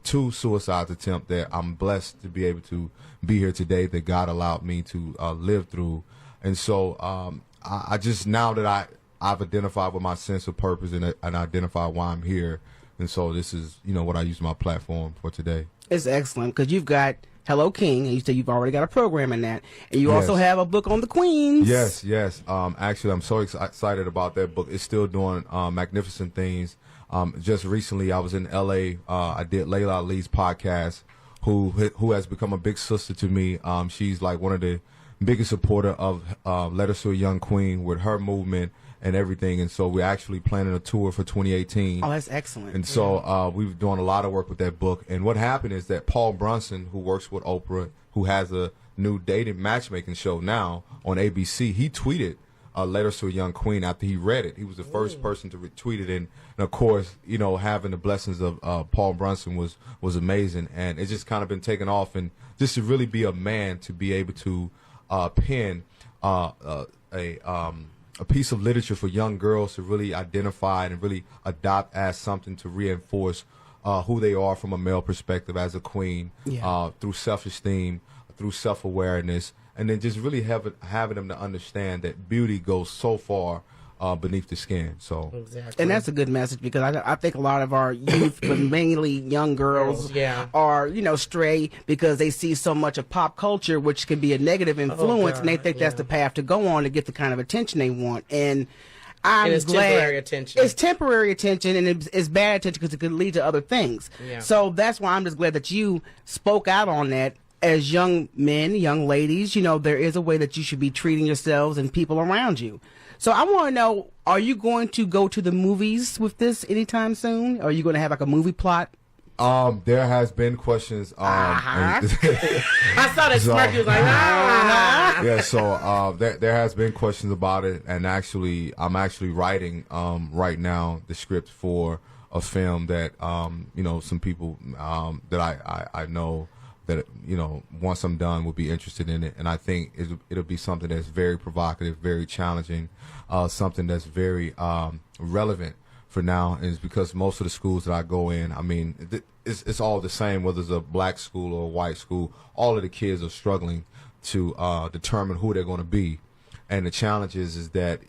two suicide attempts that I'm blessed to be able to be here today, that God allowed me to live through. And so I just, now that I've identified with my sense of purpose and identified why I'm here, and so this is what I use my platform for today. It's excellent, because you've got Hello King, and you said you've already got a program in that, and you also have a book on the Queens. Yes. Actually, I'm so excited about that book. It's still doing magnificent things. Just recently, I was in L.A. I did Layla Ali's podcast, who has become a big sister to me. She's like one of the biggest supporter of Letters to a Young Queen, with her movement and everything. And so we're actually planning a tour for 2018. Oh, that's excellent. And so we've doing a lot of work with that book. And what happened is that Paul Brunson, who works with Oprah, who has a new dating matchmaking show now on ABC, he tweeted Letters to a Young Queen after he read it. He was the first person to retweet it. And of course, having the blessings of Paul Brunson was amazing. And it's just kind of been taken off. And just to really be a man, to be able to pen a piece of literature for young girls to really identify and really adopt as something to reinforce who they are from a male perspective as a queen, through self-esteem, through self-awareness, and then just really having them to understand that beauty goes so far beneath the skin. So, exactly. And that's a good message, because I think a lot of our youth, but mainly young girls, are stray because they see so much of pop culture, which can be a negative influence, and they think that's the path to go on to get the kind of attention they want. And it's temporary attention. It's temporary attention, and it's bad attention, because it could lead to other things. Yeah. So that's why I'm just glad that you spoke out on that. As young men, young ladies, there is a way that you should be treating yourselves and people around you. So I want to know, are you going to go to the movies with this anytime soon? Are you going to have like a movie plot? There has been questions. I saw that smirk. He was like, Yeah, so there has been questions about it, and actually, I'm actually writing right now the script for a film that some people that I know that once I'm done will be interested in it, and I think it'll be something that's very provocative, very challenging, something that's very relevant for now. And it's because most of the schools that I go in, I mean, it's all the same, whether it's a black school or a white school. All of the kids are struggling to determine who they're going to be, and the challenge is that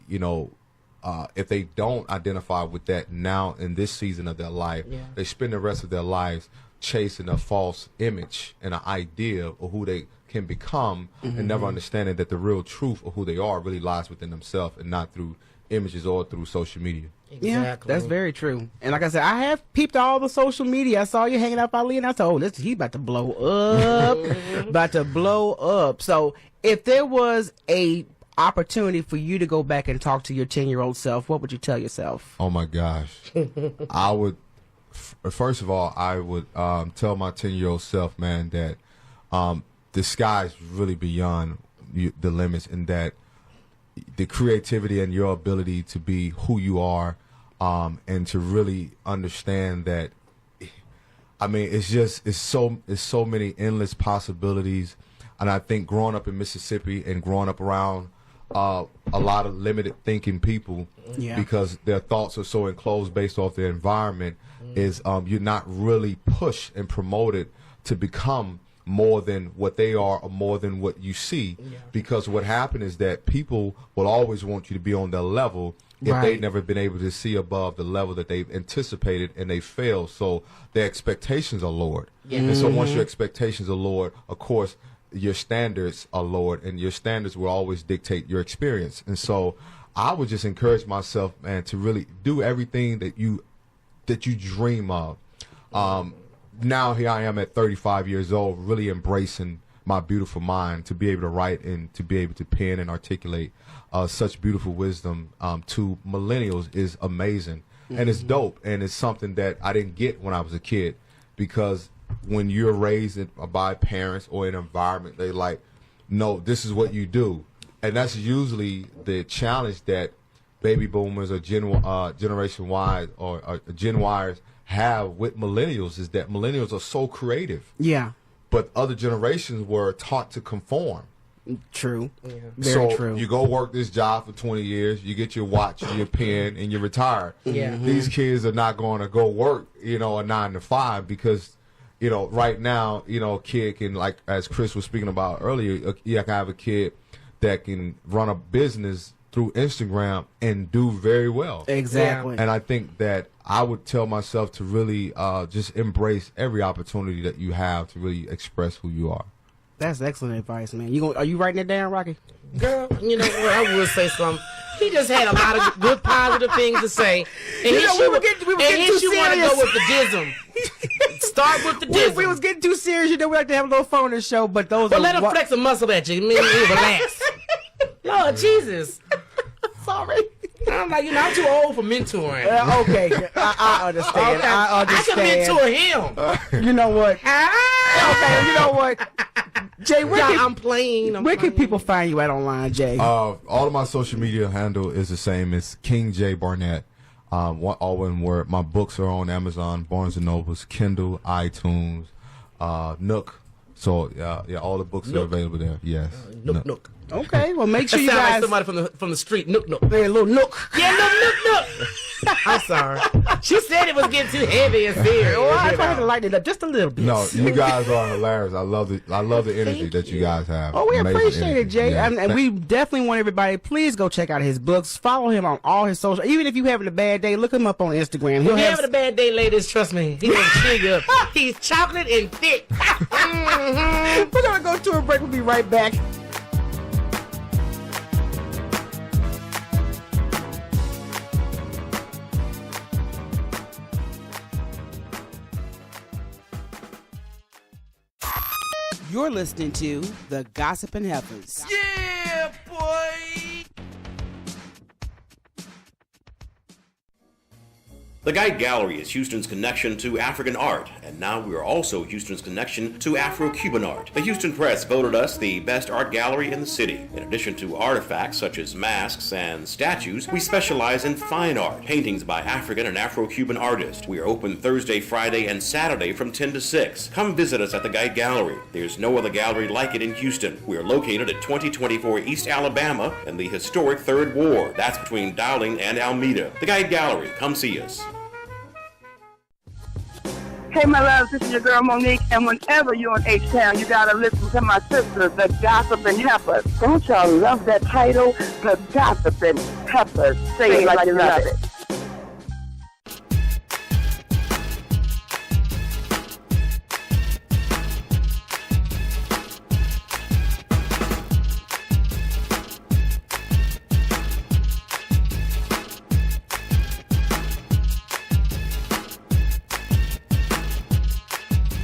if they don't identify with that now in this season of their life, they spend the rest of their lives chasing a false image and an idea of who they can become, and never understanding that the real truth of who they are really lies within themselves and not through images or through social media. Exactly. Yeah, that's very true. And like I said, I have peeped all the social media. I saw you hanging out with Ali, and I said, he about to blow up. So if there was a opportunity for you to go back and talk to your 10-year-old self, what would you tell yourself? Oh my gosh. I would first of all, I would tell my 10-year-old self, man, that the sky's really beyond the limits, and that the creativity and your ability to be who you are, and to really understand that, I mean, it's so many endless possibilities. And I think growing up in Mississippi and growing up around a lot of limited thinking people, because their thoughts are so enclosed based off their environment, is you're not really pushed and promoted to become more than what they are or more than what you see. Because what happened is that people will always want you to be on their level if they've never been able to see above the level that they've anticipated, and they fail. So their expectations are lowered. And so once your expectations are lowered, of course, your standards are lowered, and your standards will always dictate your experience. And so I would just encourage myself, man, to really do everything that you dream of. Now here I am at 35 years old, really embracing my beautiful mind to be able to write and to be able to pen and articulate such beautiful wisdom to millennials is amazing. And it's dope, and it's something that I didn't get when I was a kid, because when you're raised by parents or an environment, they like, no, this is what you do. And that's usually the challenge that baby boomers or Generation Y or Gen Yers have with millennials, is that millennials are so creative. Yeah. But other generations were taught to conform. True. Very true. You go work this job for 20 years, you get your watch, your pen, and you retire. These kids are not going to go work, a 9 to 5, because right now, a kid can, like as Chris was speaking about earlier, you can have a kid that can run a business through Instagram and do very well. Exactly. And I think that I would tell myself to really just embrace every opportunity that you have to really express who you are. That's excellent advice, man. Are you writing it down, Rocky? Girl, you know what? I would say something. He just had a lot of good, positive things to say. And we were getting too serious. You want to go with the dism. Start with the dism. We was getting too serious. We like to have a little fun on the show, but those. Well, let him flex a muscle at you. Relax. Lord Jesus. Sorry. I'm like, I'm too old for mentoring. Okay, I understand. Okay. I understand. I can mentor him. You know what? Okay, you know what? Jay, I'm playing. Where can people find you at online, Jay? All of my social media handle is the same. It's King J Barnett. All one word. My books are on Amazon, Barnes & Nobles, Kindle, iTunes, Nook. So all the books are available there. Yes. Nook. Okay, well make sure you guys. Like somebody from the street. Nook. Hey, little Nook. Yeah, Nook. I'm sorry. She said it was getting too heavy and serious. Well, I tried to lighten it up just a little bit. No, you guys are hilarious. I love the energy that you guys have. Oh, we Amazing appreciate it, Jay. Yeah. And we definitely want everybody, please go check out his books. Follow him on all his social. Even if you're having a bad day, look him up on Instagram. If you're having a bad day, ladies, trust me, he's going to cheer you up. He's chocolate and thick. We're going to go to a break. We'll be right back. You're listening to The Gossiping Heifers. Yeah, boy! The Guide Gallery is Houston's connection to African art, and now we are also Houston's connection to Afro-Cuban art. The Houston Press voted us the best art gallery in the city. In addition to artifacts such as masks and statues, we specialize in fine art, paintings by African and Afro-Cuban artists. We are open Thursday, Friday, and Saturday from 10 to 6. Come visit us at the Guide Gallery. There's no other gallery like it in Houston. We are located at 2024 East Alabama in the historic 3rd Ward. That's between Dowling and Almeda. The Guide Gallery. Come see us. Hey, my love, this is your girl Monique, and whenever you're in H-Town, you gotta listen to my sisters, the Gossiping Heifers. Don't y'all love that title? The Gossiping Heifers. Say it like you love it.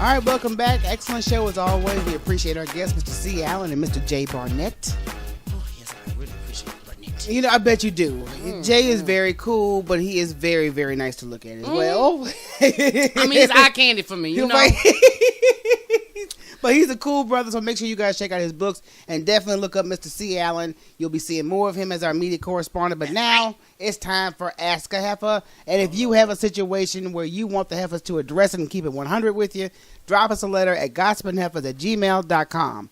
All right, welcome back. Excellent show as always. We appreciate our guests, Mr. C. Allen and Mr. J. Barnett. Oh, yes, I really appreciate Barnett. You know, I bet you do. Jay is very cool, but he is very, very nice to look at as well. I mean, it's eye candy for me, you know. But he's a cool brother, so make sure you guys check out his books and definitely look up Mr. C. Allen. You'll be seeing more of him as our media correspondent. But now it's time for Ask a Heifer. And if you have a situation where you want the heifers to address it and keep it 100 with you, drop us a letter at gossipingheifers@gmail.com.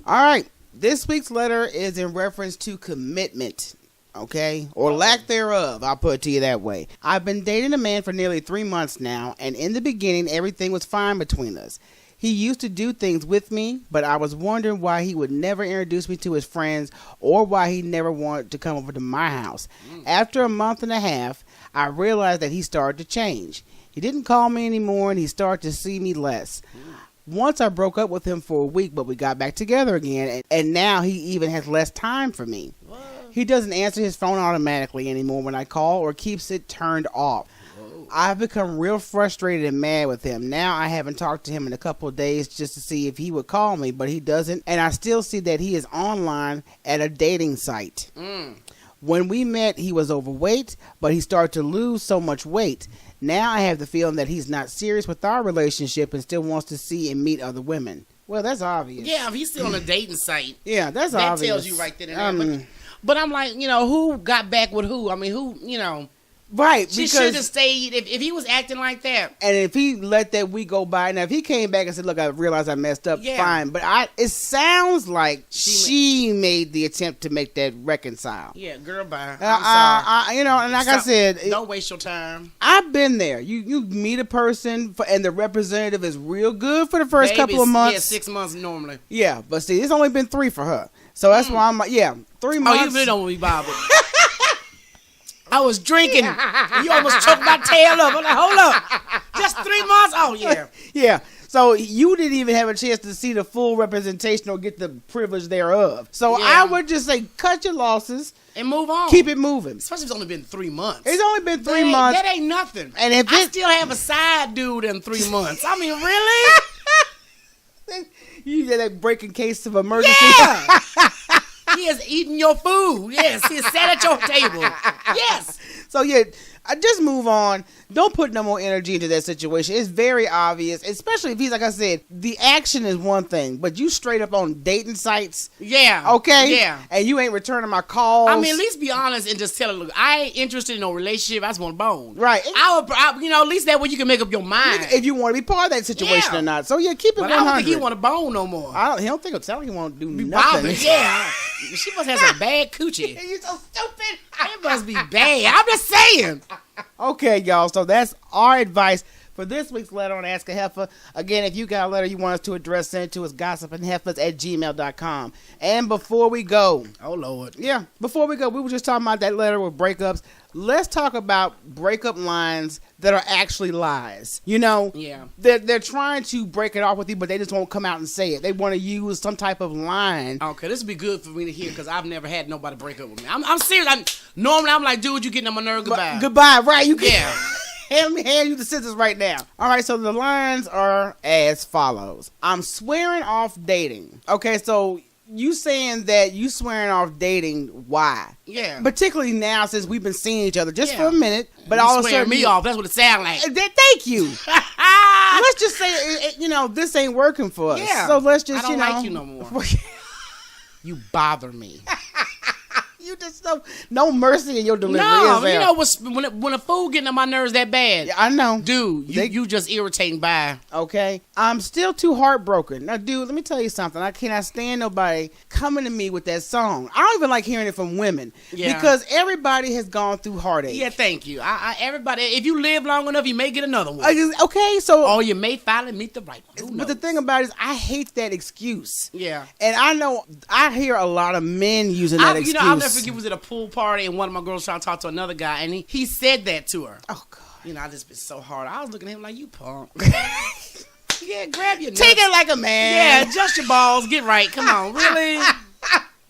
All right, this week's letter is in reference to commitment. Okay, or lack thereof, I'll put it to you that way. I've been dating a man for nearly 3 months now, and in the beginning, everything was fine between us. He used to do things with me, but I was wondering why he would never introduce me to his friends or why he never wanted to come over to my house. After a month and a half, I realized that he started to change. He didn't call me anymore, and he started to see me less. Once I broke up with him for a week, but we got back together again, and now he even has less time for me. He doesn't answer his phone automatically anymore when I call or keeps it turned off. I've become real frustrated and mad with him. Now I haven't talked to him in a couple of days just to see if he would call me, but he doesn't. And I still see that he is online at a dating site. When we met, he was overweight, but he started to lose so much weight. Now I have the feeling that he's not serious with our relationship and still wants to see and meet other women. Well, that's obvious. Yeah, if he's still on a dating site. Yeah, that's that obvious. That tells you right then and there. But I'm like, you know, who got back with who? I mean, who, you know. Right, she should have stayed if he was acting like that. And if he let that week go by, now if he came back and said, "Look, I realized I messed up," fine. But it sounds like she made the attempt to make that reconcile. Yeah, girl, bye. I'm sorry. You know, and like I said, don't waste your time. I've been there. You meet a person and the representative is real good for the first couple of months. Yeah, 6 months normally. Yeah, but see, it's only been 3 for her, so that's why I'm like, 3 months. Oh, you really don't want to be bothered. I was drinking. You almost choked my tail up. I'm like, hold up. Just 3 months? Oh, yeah. Yeah. So you didn't even have a chance to see the full representation or get the privilege thereof. So I would just say cut your losses. And move on. Keep it moving. Especially if it's only been 3 months. It's only been 3 months. That ain't nothing. And if I still have a side dude in 3 months. I mean, really? You get that breaking case of emergency. Yeah. He is eating your food. Yes, he sat at your table. Yes. So just move on. Don't put no more energy into that situation. It's very obvious, especially if he's, like I said, the action is one thing, but you straight up on dating sites. Yeah. Okay? Yeah. And you ain't returning my calls. I mean, at least be honest and just tell her, look, I ain't interested in no relationship. I just want a bone. Right. At least that way you can make up your mind. If you want to be part of that situation or not. So, keep it 100. I don't think he want a bone no more. He don't think it's he want to do nothing. Bothered. Yeah. She must have some bad coochie. You're so stupid. It must be bad. I'm just saying. Okay, y'all. So that's our advice for this week's letter on Ask a Heifer. Again, if you got a letter you want us to address, send it to us, gossipingheifers@gmail.com. And before we go. Oh, Lord. Yeah. Before we go, we were just talking about that letter with breakups. Let's talk about breakup lines that are actually lies. You know? Yeah. They're trying to break it off with you, but they just won't come out and say it. They want to use some type of line. Okay, this would be good for me to hear because I've never had nobody break up with me. I'm serious. Normally, I'm like, dude, you getting on my nerve. Goodbye. Goodbye, right? Yeah. hand you the scissors right now. All right, so the lines are as follows. I'm swearing off dating. Okay, so you saying that you swearing off dating. Why? Yeah. Particularly now since we've been seeing each other just for a minute. But you all of a swearing sudden. me off. That's what it sounds like. Thank you. Let's just say, this ain't working for us. Yeah. So let's just, I don't like you no more. You bother me. You just no mercy in your delivery. No, you know when a fool getting on my nerves that bad. Yeah, I know, dude. You just irritating by. Okay, I'm still too heartbroken. Now, dude, let me tell you something. I cannot stand nobody coming to me with that song. I don't even like hearing it from women because everybody has gone through heartache. Yeah, thank you. Everybody, if you live long enough, you may get another one. Okay, so or you may finally meet the right one. But the thing about it is, I hate that excuse. Yeah, and I know I hear a lot of men using that excuse. I'll never forget. Was at a pool party and one of my girls trying to talk to another guy and he said that to her. Oh God! I just been so hard. I was looking at him like, you punk. Yeah, grab your nuts. Take it like a man. Yeah, adjust your balls. Get right. Come on, really?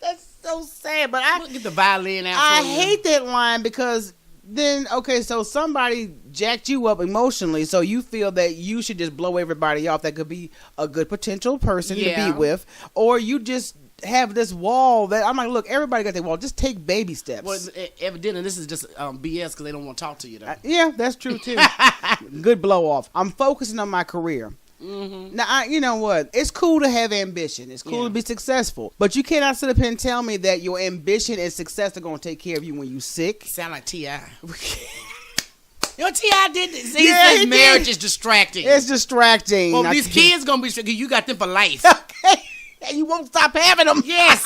That's so sad. But I get the violin out. I hate that line because then so somebody jacked you up emotionally, so you feel that you should just blow everybody off that could be a good potential person to be with, or you just have this wall that I'm like, look, everybody got their wall. Just take baby steps. Well, evidently this is just BS because they don't want to talk to you though. Yeah, that's true too. Good blow off. I'm focusing on my career. Mm-hmm. Now, you know what? It's cool to have ambition. It's cool to be successful. But you cannot sit up here and tell me that your ambition and success are going to take care of you when you're sick. Sound like T.I. T.I. did this. He says marriage is distracting. It's distracting. Well, these kids going to be distracting. You got them for life. Okay. And you won't stop having them. Yes.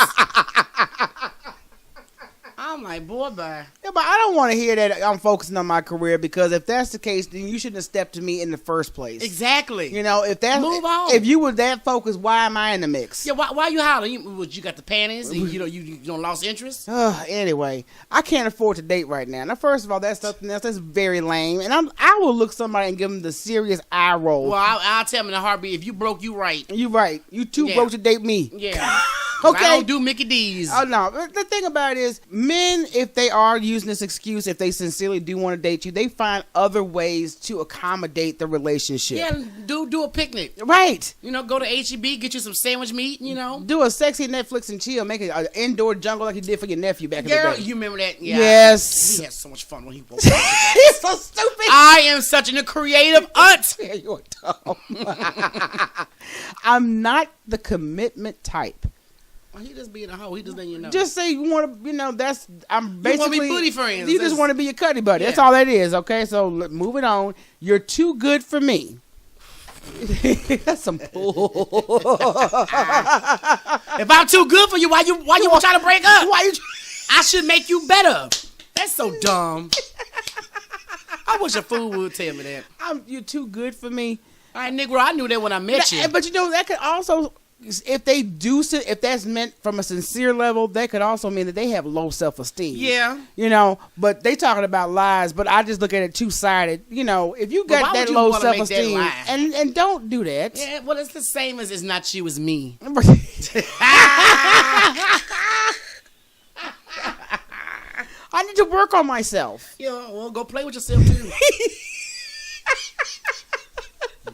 I'm like, boy, bye. Yeah, but I don't want to hear that I'm focusing on my career because if that's the case, then you shouldn't have stepped to me in the first place. Exactly. If that's move on. If you were that focused, why am I in the mix? Yeah, why you hollering? You got the panties and you don't lost interest? Anyway, I can't afford to date right now. Now, first of all, that's something else that's very lame, and I will look somebody and give them the serious eye roll. Well, I'll tell them in a heartbeat. If you broke, you right. You right. You too broke to date me. Yeah. Okay. I don't do Mickey D's. Oh no. The thing about it is, men, if they are using this excuse, if they sincerely do want to date you, they find other ways to accommodate the relationship. Yeah, do a picnic. Right. Go to H-E-B, get you some sandwich meat. Do a sexy Netflix and chill. Make it an indoor jungle like you did for your nephew back in the day. You remember that? Yeah. Yes. He had so much fun when he woke up. He's so stupid. I am such a creative aunt. Yeah, you're dumb. I'm not the commitment type. Well, he just being a hoe. He just letting you know. Just say you want to, that's, I'm basically. You want to be booty friends. You just want to be a cutty buddy. Yeah. That's all that is, okay? So, moving on. You're too good for me. That's some bull. If I'm too good for you, why you trying to break up? I should make you better. That's so dumb. I wish a fool would tell me that. You're too good for me. All right, Negro, I knew that when I met you. But that could also, if that's meant from a sincere level, that could also mean that they have low self-esteem. Yeah. But they talking about lies, but I just look at it two-sided. If you got that low self-esteem, and don't do that. Yeah, well, it's the same as it's not you, it's me. I need to work on myself. Yeah, well, go play with yourself, too.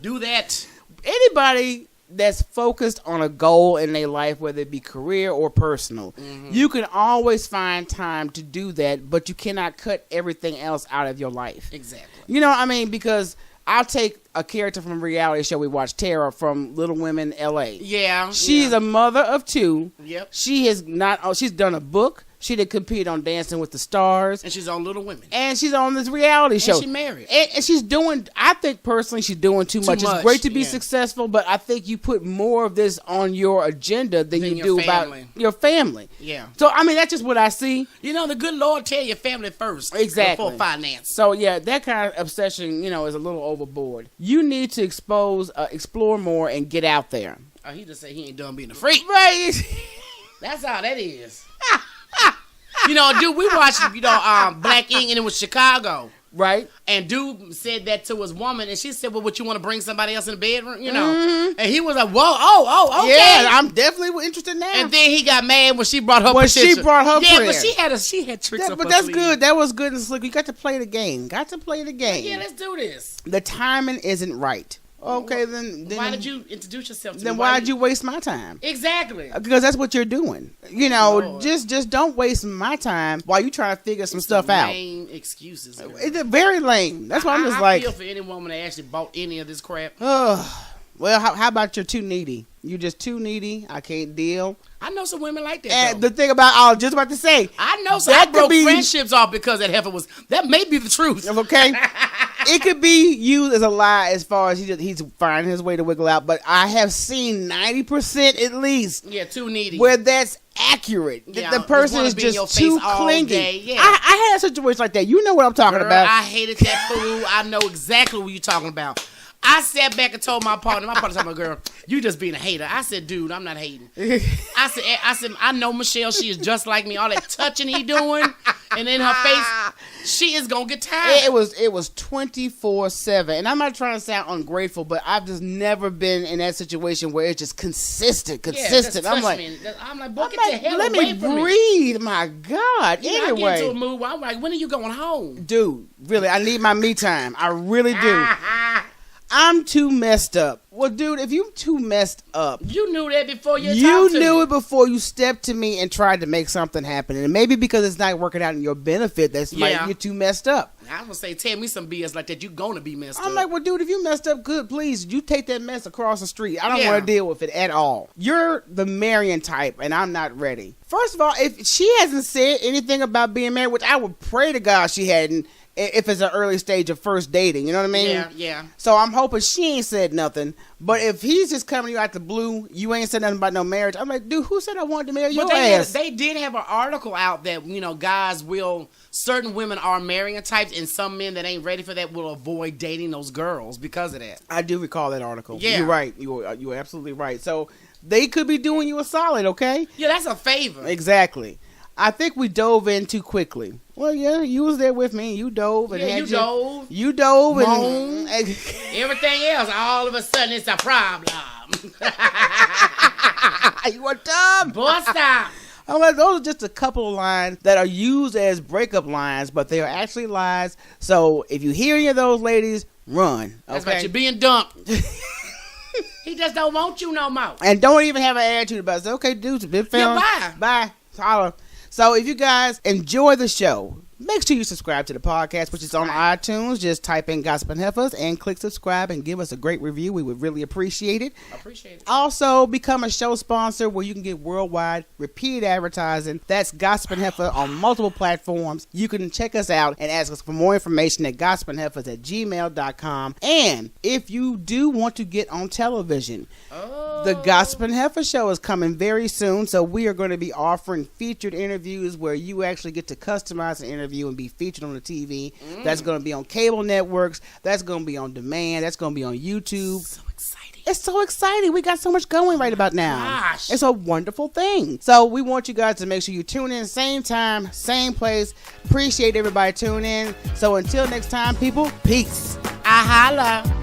Do that. Anybody that's focused on a goal in their life, whether it be career or personal, you can always find time to do that, but you cannot cut everything else out of your life. Exactly. You know what I mean? Because I'll take a character from a reality show we watch, Tara from Little Women, L.A. Yeah. She's a mother of two. Yep. She's done a book. She did compete on Dancing with the Stars. And she's on Little Women. And she's on this reality show. And she's married. And she's doing, I think personally she's doing too much. It's great to be successful, but I think you put more of this on your agenda than you do about your family. Yeah. So, I mean, that's just what I see. The good Lord tell your family first. Exactly. Before finance. So, yeah, that kind of obsession, is a little overboard. You need to explore more and get out there. Oh, he just said he ain't done being a freak. Right. That's how that is. Dude, we watched, Black Ink, and it was Chicago. Right. And dude said that to his woman, and she said, well, would you want to bring somebody else in the bedroom? And he was like, whoa, okay. Yeah, I'm definitely interested now. And then he got mad when she brought her Yeah, but she had tricks up her But that's sleeve. good. That was good and slick. You got to play the game. Yeah, let's do this. The timing isn't right. Okay, then why did you introduce yourself to me? Then why did you waste my time? Exactly. Because that's what you're doing. You know, just don't waste my time while you trying to figure some stuff out. Lame excuses. Girl. It's very lame. That's why I'm just I feel for any woman that actually bought any of this crap. Well, how about you're too needy? You're just too needy. I can't deal. I know some women like that. And the thing about, I was just about to say, I know some. I broke friendships off because that heifer was. That may be the truth. Okay. It could be used as a lie as far as he's finding his way to wiggle out, but I have seen 90% at least. Yeah, too needy. Where that's accurate. Yeah, the person is just too clingy. Yeah. I had a situation like that. You know what I'm talking about. I hated that fool. I know exactly what you're talking about. I sat back and told my partner told me, girl, you just being a hater. I said, dude, I'm not hating. I said, I know Michelle, she is just like me. All that touching he doing and in her face, she is gonna get tired. It was 24/7. And I'm not trying to sound ungrateful, but I've just never been in that situation where it's just consistent. I'm like, boy, get the hell let away me from breathe. My God. You know, anyway. I get into a mood where I'm like, when are you going home? Dude, really, I need my me time. I really do. I'm too messed up. Well, dude, if you too messed up, you knew that before you knew it before you stepped to me and tried to make something happen. And maybe because it's not working out in your benefit, that's why you're too messed up. I was gonna say, tell me some BS like that. You're gonna be messed up. I'm like, well, dude, if you messed up, good, please, you take that mess across the street. I don't want to deal with it at all. You're the marrying type, and I'm not ready. First of all, if she hasn't said anything about being married, which I would pray to God she hadn't, if it's an early stage of first dating, you know what I mean? Yeah. So I'm hoping she ain't said nothing. But if he's just coming to you out the blue, you ain't said nothing about no marriage. I'm like, dude, who said I wanted to marry your ass? They did have an article out that, you know, certain women are marrying types, and some men that ain't ready for that will avoid dating those girls because of that. I do recall that article. Yeah. You're right. You're absolutely right. So they could be doing you a solid, okay? Yeah, that's a favor. Exactly. I think we dove in too quickly. Well, yeah, you was there with me. You dove. And dove. You dove. Moan. And everything else, all of a sudden, it's a problem. You are dumb. Boy, stop. Like, those are just a couple of lines that are used as breakup lines, but they are actually lies. So if you hear any of those ladies, run. That's right. You're being dumped. He just don't want you no more. And don't even have an attitude about it. Say, okay, dude, it's a big film. Yeah, bye. Holla. So if you guys enjoy the show, make sure you subscribe to the podcast, which is on iTunes. Just type in Gossip and Heifers and click subscribe and give us a great review. We would really appreciate it. Also, become a show sponsor where you can get worldwide repeated advertising. That's Gossip and Heifer on multiple platforms. You can check us out and ask us for more information at gossipandheifers@gmail.com. And if you do want to get on television, the Gossip and Heifer show is coming very soon. So we are going to be offering featured interviews where you actually get to customize an interview and be featured on the TV. That's going to be on cable networks. That's going to be on demand. That's going to be on YouTube. So exciting. It's so exciting. We got so much going right about now. Gosh. It's a wonderful thing. So we want you guys to make sure you tune in same time, same place. Appreciate everybody tuning in. So until next time, people, peace. I holla.